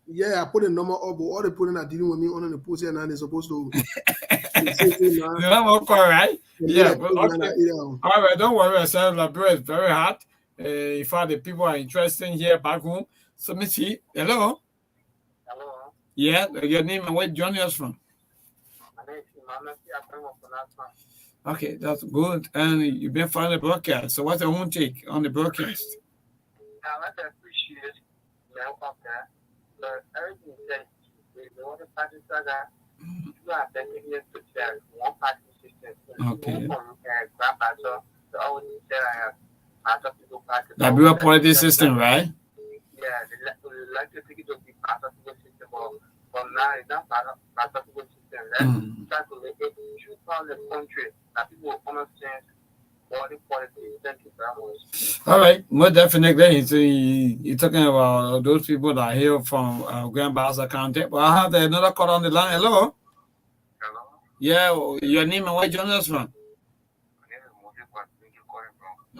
Yeah, I put a number up, but all they put in are dealing with me on the post here, and they're supposed to. The number call, right? Yeah. But okay. All right, don't worry yourself. Liberia is very hot. In fact, the people are interested here back home. So, let me see. Hello. Hello. Yeah, your name and where you joining us from? My name is Imam. Okay, that's good. And you've been following the broadcast. So what's your own take on the broadcast? I like to appreciate the help there. But everything that we want to practice that you are taking it to share one practice system. Okay. Grandfather, the always say I have people practice. The bureaucratic system, right? Yeah, they like to take it to the practical system, but now it's not practical system. Let's start to make it true part of the country that people will understand what the politics. Thank you very much. All right, more definitely. You're talking about those people that are here from Grand Bassa County. But I have another call on the line. Hello. Hello. Yeah, your name and where you joining us from?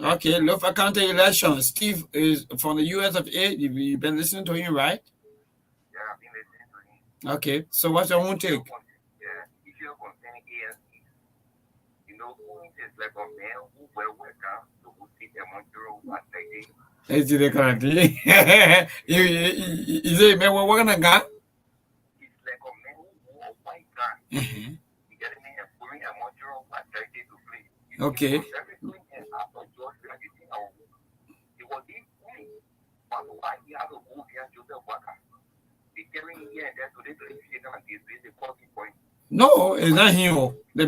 Okay, Lofa County election. Steve is from the US of A. You've been listening to him, right? Yeah, I've been listening to him. Okay, so what's your own take? Yeah, if you're concerning ANC, you know, who is like a man who will work out to see the Montero what they did. Is it correct? You say, man, we're working on that? It's like a man who a white guy. You get me? And putting a Montero what they did to play. Okay. Everything is after George, everything it was this way. But why he had to move here to the worker? The carrying here and there to the talking point. No, it's not him. The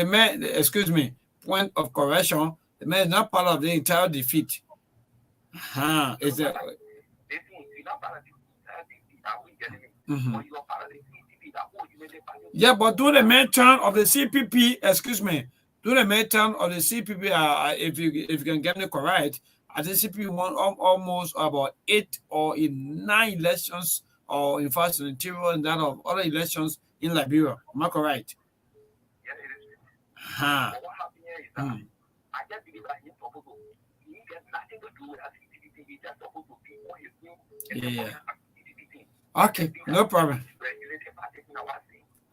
man, excuse me, point of correction, the man is not part of the entire defeat. It's a, yeah, but do the main turn of the CPP, excuse me, do the main turn of the CPP, if you can get me correct, I think CPP won almost about 8 or 9 elections, or in fact, in the interior and that of other elections in Liberia. Am I correct? Yeah, it is. What happened here is that I just believe that he's supposed to, he has nothing to do with activity. He's just supposed to be what he's doing. Yeah. Okay, no problem.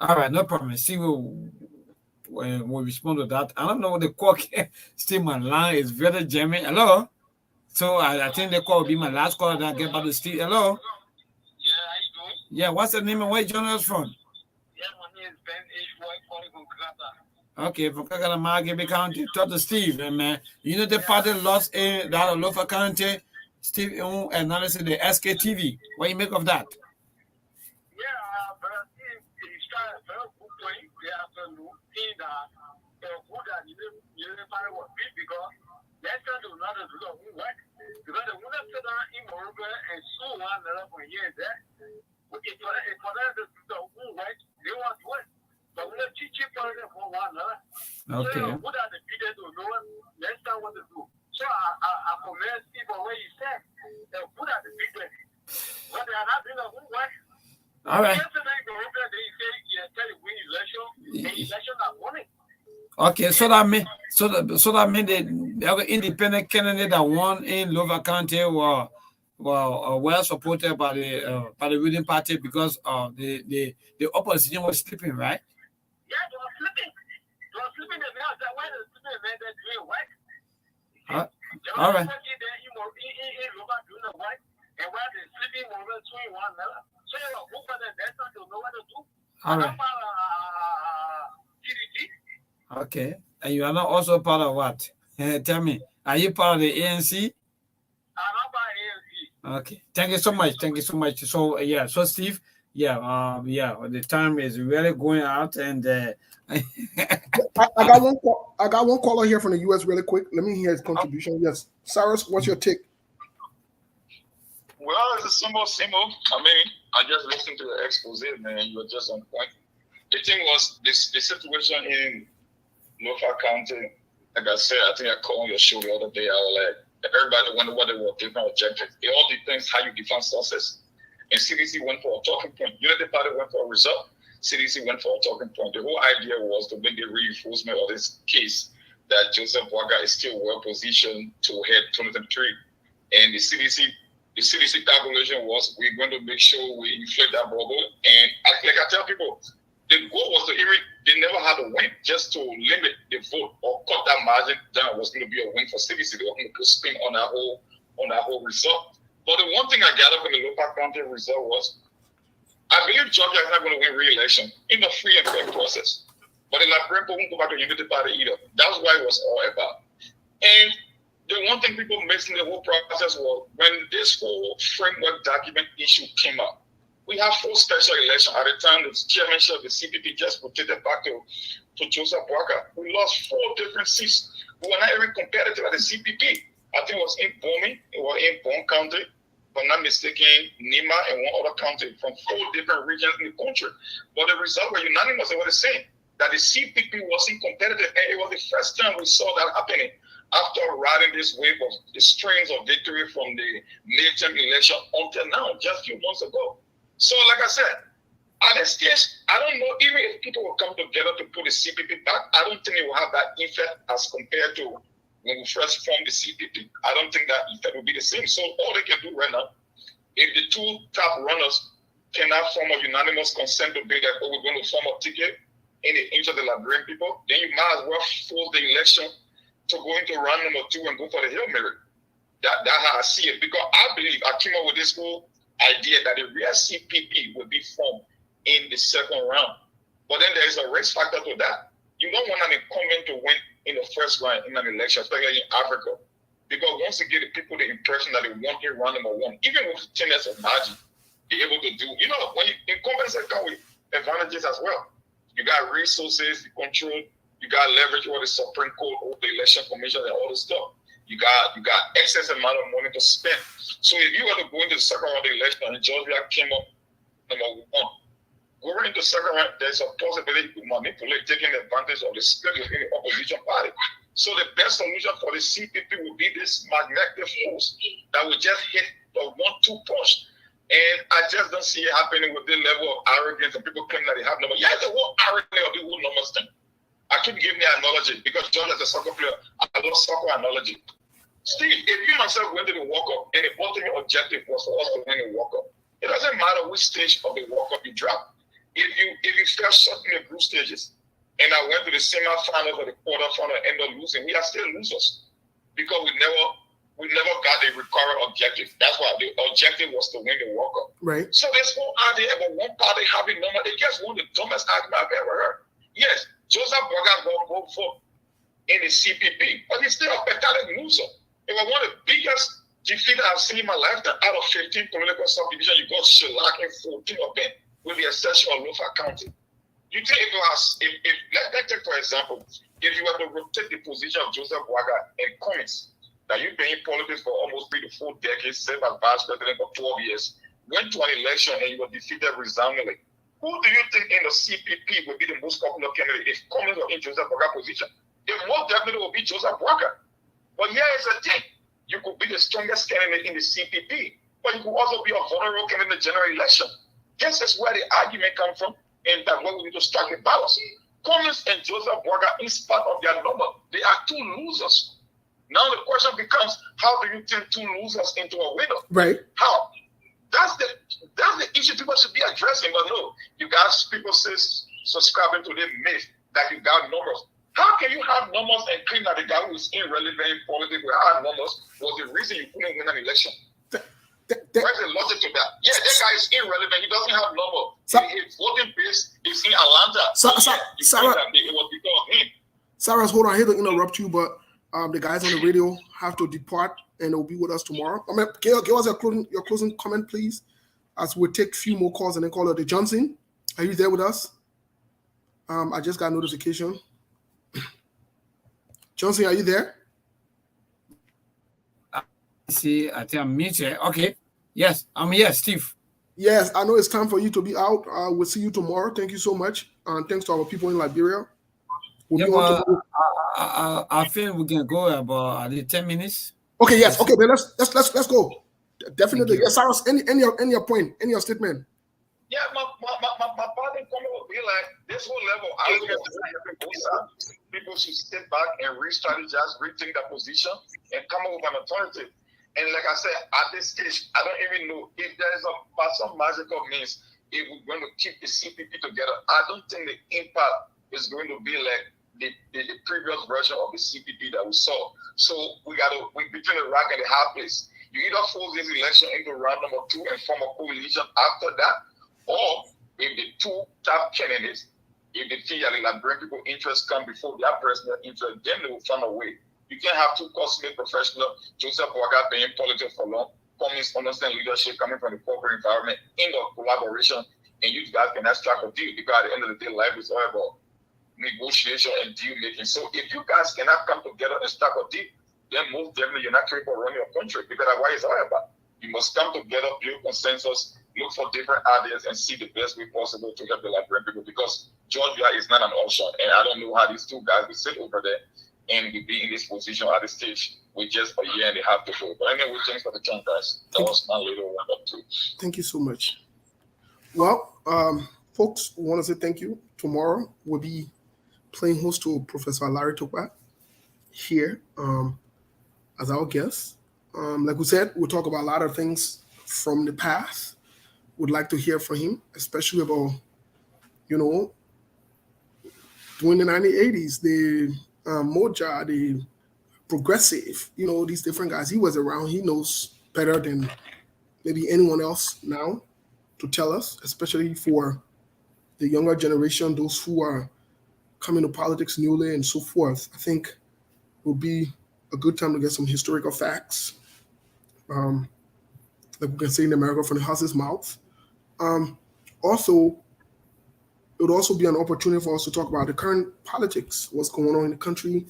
All right, no problem. See, we'll respond to that. I don't know what the call still my line is very jamming. Hello. So I think the call will be my last call. Then I get back to Steve. Hello. Yeah, how you doing? Yeah, what's the name and where you joining us from? Yeah, my name is Ben H. White, calling from Kata. Okay, from Kakalama, County. Talk to Steve. And man, you know the party lost in that Lofa County. Steve analysis the SKTV. What do you make of that? Yeah, but he's trying to very good point. We have to look in that good that you never was big because let's try to not do the work. Because the woman said that in Morocco and so on another for here and there. If for them to do the work, they want to work. But we have teaching for them for one another. Okay. So what are the people to know? Let's start what to do. So I commend Steve on what he said. What are the people? But they are not doing the work. All right. Okay, so that mean the independent candidate that won in Lofa County were well supported by the ruling party because the opposition was sleeping, right? Yeah, they were sleeping. They were sleeping in the house. Why the sleeping men that doing work? All right. And while they're sleeping, we're doing one another. So you know, who for the next time to know what to do? All right. Okay. And you are not also part of what? Tell me, are you part of the ANC? I'm not part of ANC. Okay. Thank you so much. Thank you so much. So yeah. So Steve, the time is really going out, and I got one caller here from the US really quick. Let me hear his contribution. Yes, Cyrus, what's your take? Well, it's same old. I mean, I just listened to the expose, man. You were just on point. The thing was the situation in Norfolk County. Like I said, I think I called on your show the other day. I was like, everybody wondered what they were different objectives. It all depends how you define success. and CDC went for a talking point. Unity Party went for a result. CDC went for a talking point. The whole idea was to make the reinforcement of this case that Joseph Boaga is still well positioned to head 2023. And the CDC calculation was we're going to make sure we inflate that bubble. And like I tell people, the goal was to they never had a win, just to limit the vote or cut that margin down was going to be a win for CDC. They were going to put spin on that whole result. But the one thing I gathered from the local county result was, I believe Georgia is not going to win re-election in the free and fair process. But the Liberian people won't go back to Unity Party either. That's what it was all about. And the one thing people missed in the whole process was when this whole framework document issue came up, we have 4 special elections. At the time, the chairmanship of the CPP just rotated back to Joseph Boaga. We lost 4 different seats. We were not even competitive at the CPP. I think it was in Bomi, it was in Bon County, if I'm not mistaken, Nima and one other county from 4 different regions in the country. But the result were unanimous. They were the same, that the CPP wasn't competitive. And it was the first time we saw that happening after riding this wave of the strings of victory from the midterm election until now, just a few months ago. So, like I said, at this stage, I don't know, even if people will come together to put the CPP back, I don't think it will have that effect as compared to when we first formed the CPP. I don't think that effect will be the same. So all they can do right now, if the 2 top runners cannot form a unanimous consent to be like, oh, we're going to form a ticket in the interest of the Liberian people, then you might as well force the election to go into round number 2 and go for the Hail Mary. That's how I see it. Because I believe I came up with this whole idea that the real CPP will be formed in the second round. But then there is a risk factor to that. You don't want an incumbent to win in the first round in an election, especially in Africa. Because once you give the people the impression that they want in round number 1, even with 10 years of margin, be able to do, when incumbents come with advantages as well. You got resources, control, you got leverage over the Supreme Court, over the Election Commission, and all this stuff. You got excess amount of money to spend. So if you were to go into the second round of the election and Georgia came up number 1, going into the second round, there's a possibility to manipulate, taking advantage of the split within the opposition party. So the best solution for the CPP would be this magnetic force that would just hit the 1-2 punch. And I just don't see it happening with the level of arrogance and people claim that they have numbers. Yeah, the whole arrogance of the whole numbers thing. I keep giving the analogy because John is a soccer player. I love soccer analogy. Steve, if you myself went to the World Cup and the ultimate objective was for us to win the World Cup, it doesn't matter which stage of the World Cup you drop. If you fell short in the group stages and I went to the semi-finals or the quarterfinal and end up losing, we are still losers because we never got the recurrent objective. That's why the objective was to win the World Cup. Right. So there's no idea about one party having number. They just won the dumbest argument I've ever heard. Yes, Joseph Boaga got vote for in the CPP, but he's still a pathetic loser. It was one of the biggest defeats I've seen in my lifetime. Out of 15 political subdivisions, you got shellacked in 14 of them, with the exception of Lofa County. You think let's take for example, if you were to rotate the position of Joseph Boaga in Cummins, that you've been in politics for almost 3 to 4 decades, served as vice president for 12 years, went to an election and you were defeated resoundingly. Who do you think in the CPP would be the most popular candidate if Cummins were in Joseph Boaga position? It most definitely will be Joseph Boaga. But here is the thing. You could be the strongest candidate in the CPP, but you could also be a vulnerable candidate in the general election. This is where the argument comes from, and that's where we need to strike a balance. Cummins and Joseph Boaga, in spite of their number, they are 2 losers. Now the question becomes, how do you turn 2 losers into a winner? Right. How? That's the issue people should be addressing. But no, you guys, people subscribing to the myth that you got numbers. How can you have numbers and claim that the guy who is irrelevant in politics with hard numbers was the reason you couldn't win an election? Where's the logic to that? Yeah, that guy is irrelevant. He doesn't have numbers. His voting base is in Atlanta. Sarah, it was because of him. Sarah, hold on. I hate to interrupt you, but the guys on the radio have to depart and they'll be with us tomorrow. Give us your closing comment, please, as we take a few more calls and then call it Johnson. Are you there with us? I just got a notification. Johnson, are you there? See, I think I'm muted. Okay. Yes, I'm here, Steve. Yes, I know it's time for you to be out. We'll see you tomorrow. Thank you so much. And thanks to our people in Liberia. I feel we can go about 10 minutes. Okay, yes. Okay, then let's go. Definitely. Yes, Cyrus, any point, any statement? Yeah, my party comment would be like this whole level. I look at Musa. People should sit back and re-strategize, rethink their position, and come up with an alternative. And like I said, at this stage, I don't even know if there is some magical means if we're going to keep the CPP together. I don't think the impact is going to be like the previous version of the CPP that we saw. So we're between a rock and a hard place. You either force this election into round number 2 and form a coalition after that, or if the two top candidates, if they feel like bring people interest come before their personal interest, then they will find a way. You can't have two consummate professionals, Joseph Boaga being politics for long, coming understand leadership coming from the corporate environment in the collaboration, and you guys can strike a deal because at the end of the day, life is all about negotiation and deal making. So if you guys cannot come together and strike a deal, then most definitely you're not capable of running your country because that's what it's all about. You must come together, build consensus, look for different ideas, and see the best way possible to help the Liberian people because Georgia is not an option. And I don't know how these two guys will sit over there and will be in this position at this stage with just a year and a half to go. But anyway, thanks for the time, guys. That was my little roundup too. Thank you so much. Well, folks, we want to say thank you. Tomorrow we'll be playing host to Professor Larry Tokwa here as our guest. Like we said, we'll talk about a lot of things from the past. Would like to hear from him, especially about, during the 1980s, the Moja, the progressive, these different guys. He was around. He knows better than maybe anyone else now to tell us, especially for the younger generation, those who are coming to politics newly and so forth. I think it will be a good time to get some historical facts, like we can say in America, from the horse's mouth. Also, it would also be an opportunity for us to talk about the current politics, what's going on in the country,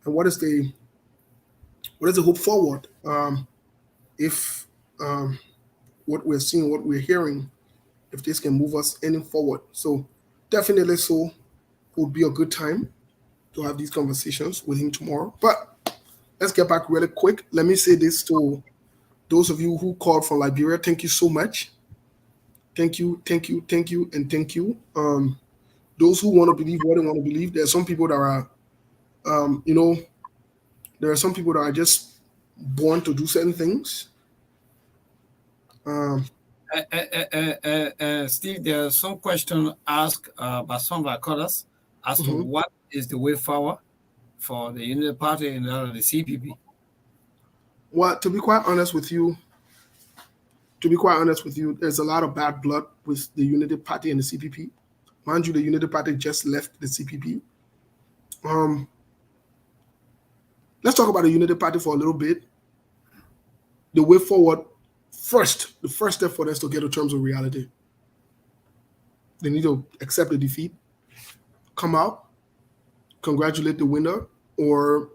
and what is the hope forward if what we're seeing, what we're hearing, if this can move us any forward. So definitely so, it would be a good time to have these conversations with him tomorrow. But let's get back really quick. Let me say this to those of you who called from Liberia. Thank you so much. Thank you, and thank you. Those who want to believe what they want to believe, there are some people that are, there are some people that are just born to do certain things. Steve, there are some questions asked by some of our callers as to what is the way forward for the Unity Party and the CPP. Well, to be quite honest with you, there's a lot of bad blood with the Unity Party and the CPP. Mind you, the Unity Party just left the CPP. Let's talk about the Unity Party for a little bit. The way forward, the first step for them is to get to terms of reality. They need to accept the defeat, come out, congratulate the winner, or,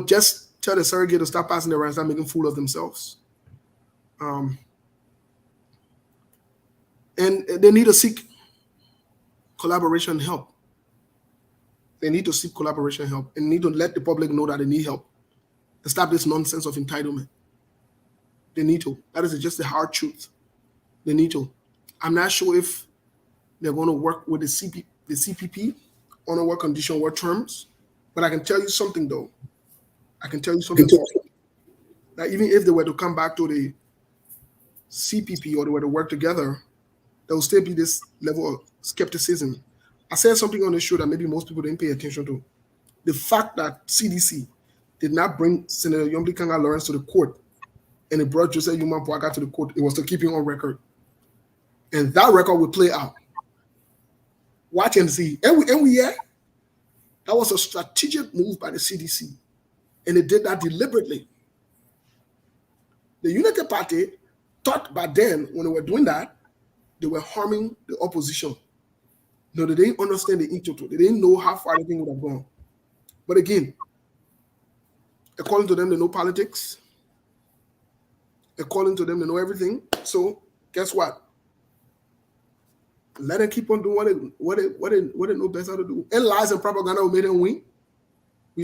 just tell the surrogate to stop passing their and start making fool of themselves. And they need to seek collaboration and help. They need to seek collaboration and help and need to let the public know that they need help to stop this nonsense of entitlement. They need to. That is just the hard truth. They need to. I'm not sure if they're going to work with the CPP on what condition, what terms, but I can tell you something, though. That even if they were to come back to the CPP or they were to work together, there will still be this level of skepticism. I said something on the show that maybe most people didn't pay attention to. The fact that CDC did not bring Senator Yombi Kanga Lawrence to the court and it brought Joseph Yuma Puaga to the court, it was to keep him on record. And that record will play out. Watch and see. And that was a strategic move by the CDC. And they did that deliberately. The Unity Party thought by then, when they were doing that, they were harming the opposition. No, they didn't understand the intent. They didn't know how far the thing would have gone. But again, according to them, they know politics. According to them, they know everything. So guess what? Let them keep on doing what they know best how to do. And lies and propaganda will make them win. We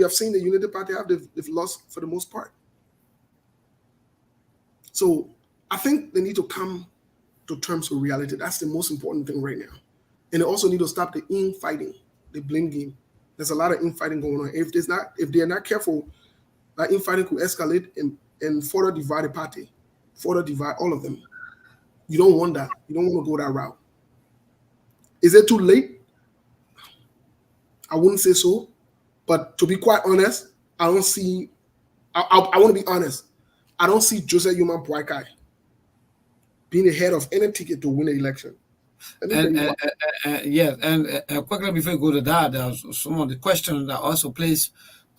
have seen the Unity Party they've lost for the most part. So I think they need to come to terms with reality. That's the most important thing right now. And they also need to stop the infighting, the blame game. There's a lot of infighting going on. If they're not careful, that infighting could escalate and further divide the party, further divide all of them. You don't want that. You don't want to go that route. Is it too late? I wouldn't say so. But to be quite honest, I don't see. I want to be honest. I don't see Joseph Yuma Boakai being the head of any ticket to win the election. Yes, and quickly before we go to that, there's some of the questions that also plays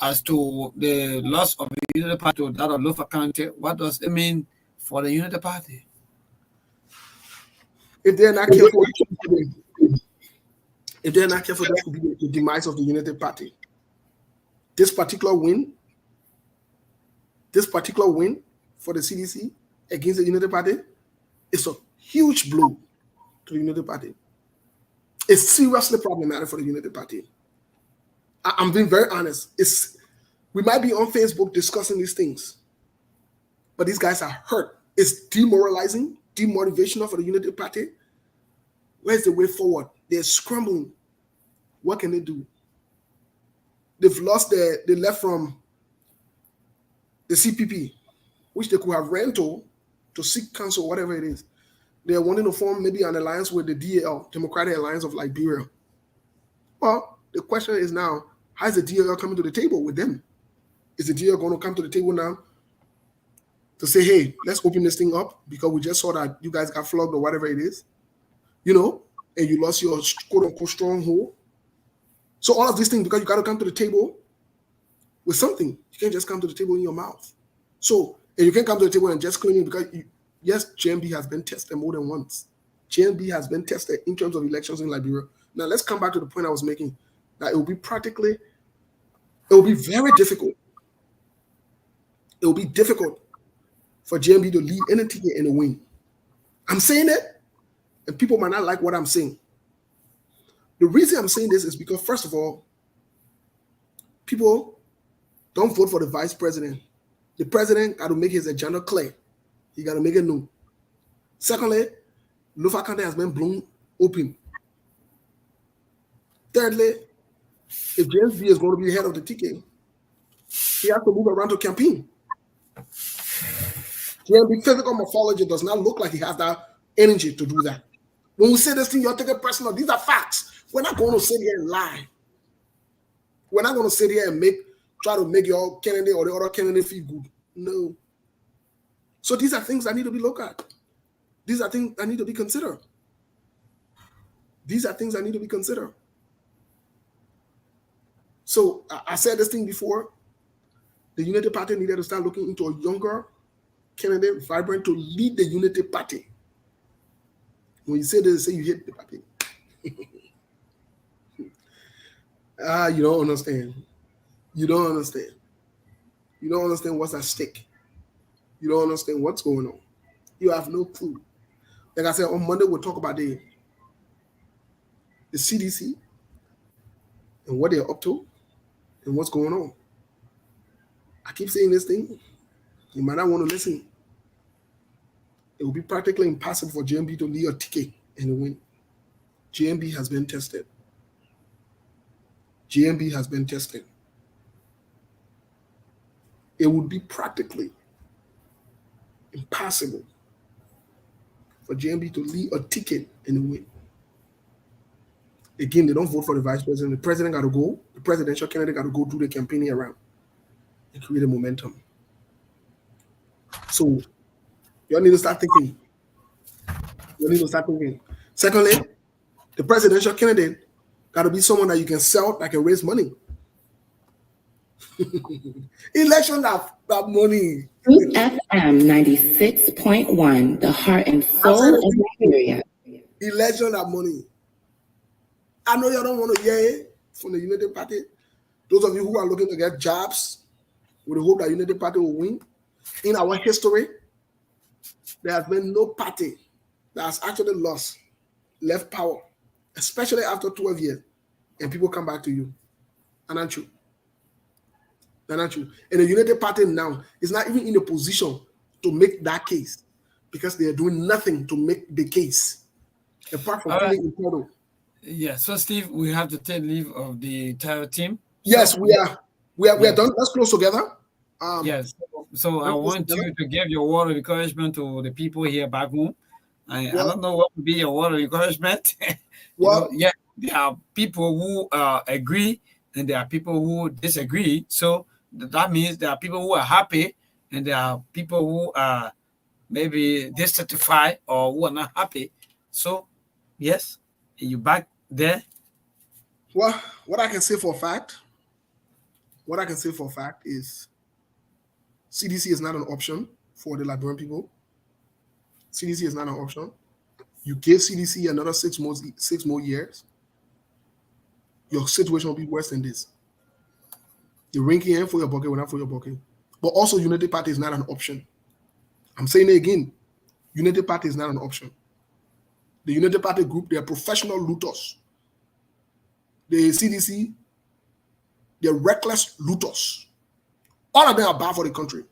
as to the loss of the Unity Party to that of Lofa County. What does it mean for the Unity Party? If they're not careful, that could be the demise of the Unity Party. This particular win for the CDC against the Unity Party is a huge blow to the Unity Party. It's seriously problematic for the Unity Party. I'm being very honest. We might be on Facebook discussing these things, but these guys are hurt. It's demoralizing, demotivational for the Unity Party. Where's the way forward? They're scrambling. What can they do? They've lost they left from the CPP, which they could have ran to seek counsel, whatever it is. They're wanting to form maybe an alliance with the DAL, Democratic Alliance of Liberia. Well, the question is now, how is the DAL coming to the table with them? Is the DAL going to come to the table now to say, hey, let's open this thing up because we just saw that you guys got flogged or whatever it is, and you lost your quote-unquote stronghold. So all of these things, because you got to come to the table with something. You can't just come to the table in your mouth. So, and you can't come to the table and just claim it because, yes, JMB has been tested more than once. JMB has been tested in terms of elections in Liberia. Now, let's come back to the point I was making, that it will be very difficult. It will be difficult for JMB to lead any ticket and to win. I'm saying it, and people might not like what I'm saying. The reason I'm saying this is because, first of all, people don't vote for the vice president. The president got to make his agenda clear. He got to make it known. Secondly, Lofa County has been blown open. Thirdly, if James B is going to be the head of the ticket, he has to move around to campaign. JMB physical morphology does not look like he has that energy to do that. When we say this thing, you're taking personal. These are facts. We're not going to sit here and lie. We're not going to sit here and try to make your candidate or the other candidate feel good. No. So these are things that need to be looked at. These are things that need to be considered. So I said this thing before. The Unity Party needed to start looking into a younger candidate, vibrant, to lead the Unity Party. When you say this, say you hate the party. You don't understand. You don't understand. You don't understand what's at stake. You don't understand what's going on. You have no clue. Like I said, on Monday, we'll talk about the CDC and what they're up to and what's going on. I keep saying this thing. You might not want to listen. It will be practically impossible for JMB to lead a ticket and win. JMB has been tested. JMB has been tested. It would be practically impossible for JMB to lead a ticket and win. Again, they don't vote for the vice president. The president got to go. The presidential candidate got to go do the campaigning around and create a momentum. So you all need to start thinking. Secondly, the presidential candidate got to be someone that you can sell, that can raise money. Election that money. FM 96.1, the heart and soul of Nigeria. Election that money. I know you don't want to hear it from the Unity Party. Those of you who are looking to get jobs with the hope that Unity Party will win. In our history, there has been no party that has actually left power, especially after 12 years, and people come back to you. And aren't you? And the Unity Party now is not even in a position to make that case because they are doing nothing to make the case apart from All right. feeling entitled. Yeah. So, Steve, we have to take leave of the entire team. Yes, So, we are yes. done. Let's close together. Yes. So I Let's close want together. you to give your word of encouragement to the people here back home. I Well, don't know what would be your word of encouragement. well, Yeah, there are people who agree and there are people who disagree. So that means there are people who are happy and there are people who are maybe dissatisfied or who are not happy. So, yes, you back there. well, what I can say for a fact, is CDC is not an option for the Liberian people. CDC is not an option. You give CDC another 6 more years, your situation will be worse than this. The ranking in for your bucket will not for your bucket. But also, Unity Party is not an option. I'm saying it again. Unity Party is not an option. The Unity Party group, they are professional looters. The CDC, they're reckless looters. All of them are bad for the country.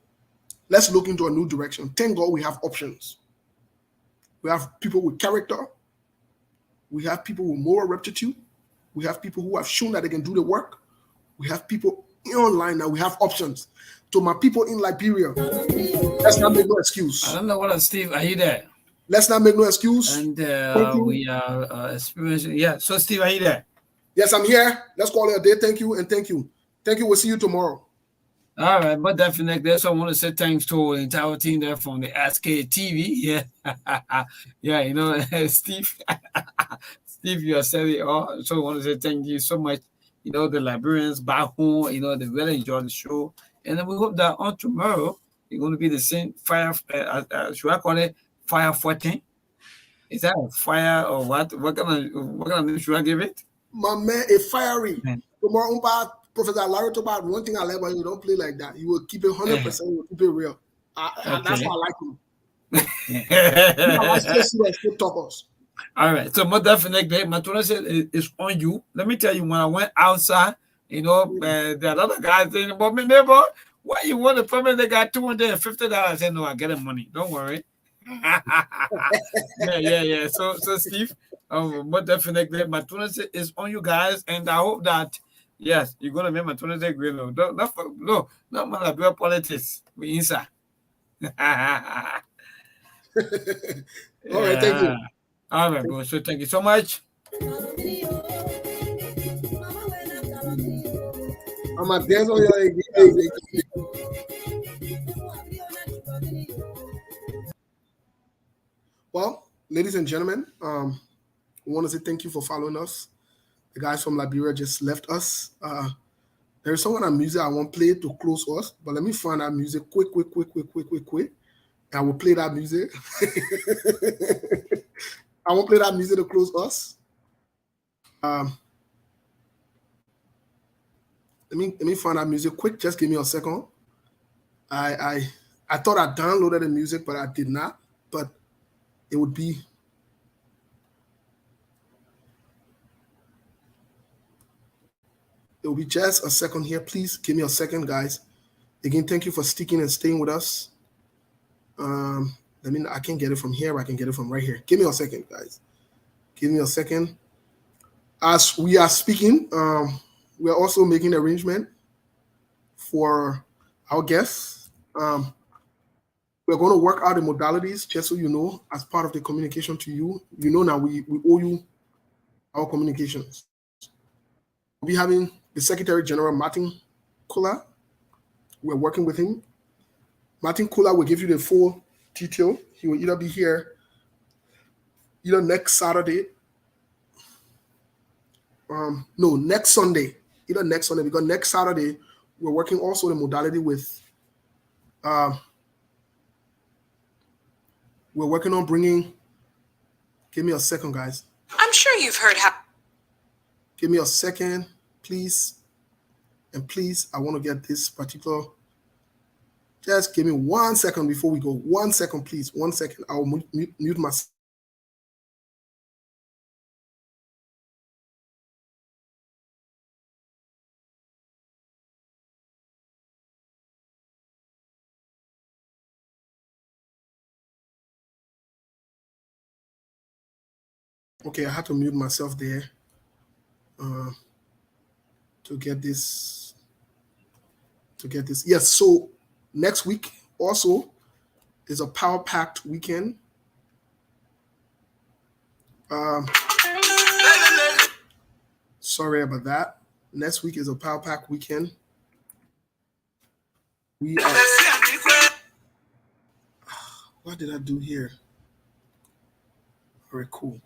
Let's look into a new direction. Thank God we have options. We have people with character. We have people with moral rectitude. We have people who have shown that they can do the work. We have people online now. We have options. To my people in Liberia, let's not make no I excuse. don't know what, Steve, are you there? Let's not make no excuse. And Thank you. we are experiencing. Yeah. So, Steve, are you there? Yes, I'm here. Let's call it a day. Thank you and thank you. Thank you. We'll see you tomorrow. All right, but definitely, so I want to say thanks to the entire team there from the SK TV. Yeah, yeah, Steve, Steve, you are saying it all. So I want to say thank you so much. The Liberians back home, they really enjoy the show, and then we hope that on tomorrow it's going to be the same fire. Should I call it fire 14? Is that a fire or what? What kind of name should I give it? My man, a fiery. Tomorrow, Professor Larry talk about one thing I like about you. Don't play like that. You will keep it 100%. You will keep it real. That's why I like him. Straight talkers. All right. So, but definitely, my Tuna said it's on you. Let me tell you, when I went outside, the other guys saying, "But me neighbor, why you want to put me? They got $250." I said, "No, I get the money. Don't worry." yeah. So, Steve, but definitely, my Tuna said is on you guys, and I hope that yes, you're gonna make my Tuna say great. No, not my Liberia politics. We inside. All right, thank you. All right, bro. So thank you so much. I'm a dance on your Well, ladies and gentlemen, we want to say thank you for following us. The guys from Liberia just left us. There's someone on music I want to play to close us, but let me find that music quick. I will play that music. I won't play that music to close us. Let me find that music quick. Just give me a second. I thought I downloaded the music, but I did not. But it would be just a second here. Please give me a second, guys. Again, thank you for sticking and staying with us. I can't get it from here. I can get it from right here. Give me a second, guys. Give me a second. As we are speaking, we are also making arrangement for our guests. We're going to work out the modalities, just so you know, as part of the communication to you. You know now we owe you our communications. We'll be having the Secretary General, Martin Kula. We're working with him. Martin Kula will give you the full detail. He will either be here next Saturday. Next Sunday. Either next Sunday, because next Saturday, we're working also the modality with, we're working on bringing, give me a second, guys. I'm sure you've heard how. Give me a second, please. And please, I want to get this particular, just give me 1 second before we go. 1 second, please. 1 second. I'll mute myself. Okay, I had to mute myself there to get this. Yes, so next week also is a power-packed weekend. Sorry about that. Next week is a power-packed weekend. We are. What did I do here? Very cool.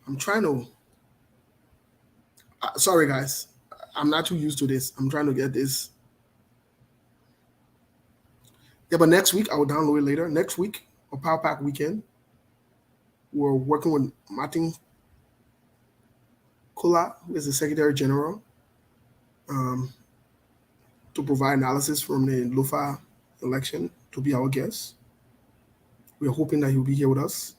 I'm trying to. Sorry, guys. I'm not too used to this. I'm trying to get this. Yeah, but next week I will download it later. Next week, a Power Pack weekend. We're working with Martin Kula, who is the Secretary General, to provide analysis from the Lufa election to be our guest. We're hoping that he'll be here with us.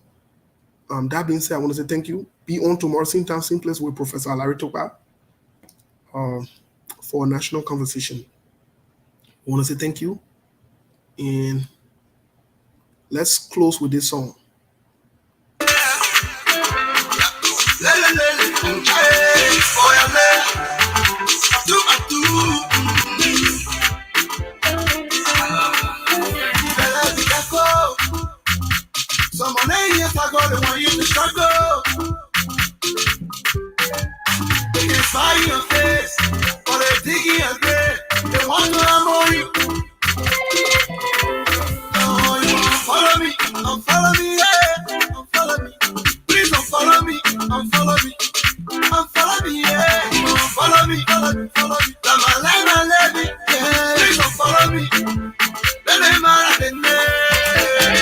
That being said, I want to say thank you. Be on tomorrow, same time, same place with Professor Larry Topa for a national conversation. I want to say thank you. And let's close with this song. Someone years ago, they want you to struggle. They can fire your face, or they're digging your grave. They want to harm you. Oh, you follow me, unfollow me, yeah, unfollow me. Please unfollow me, unfollow me, unfollow me, yeah. Follow me, follow me, follow me. Let my life, my lady, yeah. Please unfollow me. Let me marry the name.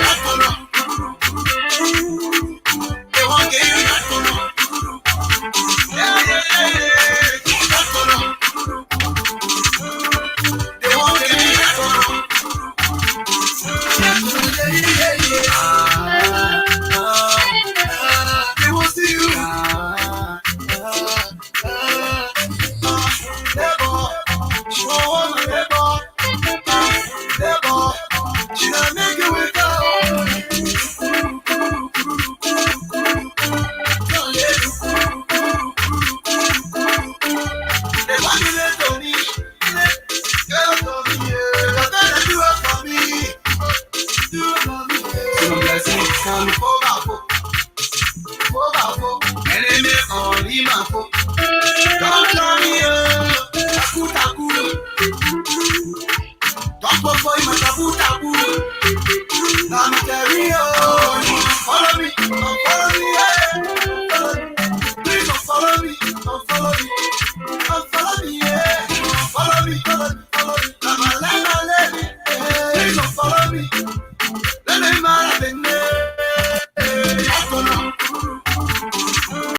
I follow. They won't get you that follow. Yeah, yeah, yeah, yeah. That follow. They won't get you that follow. They won't see you. She not make it wake up. Come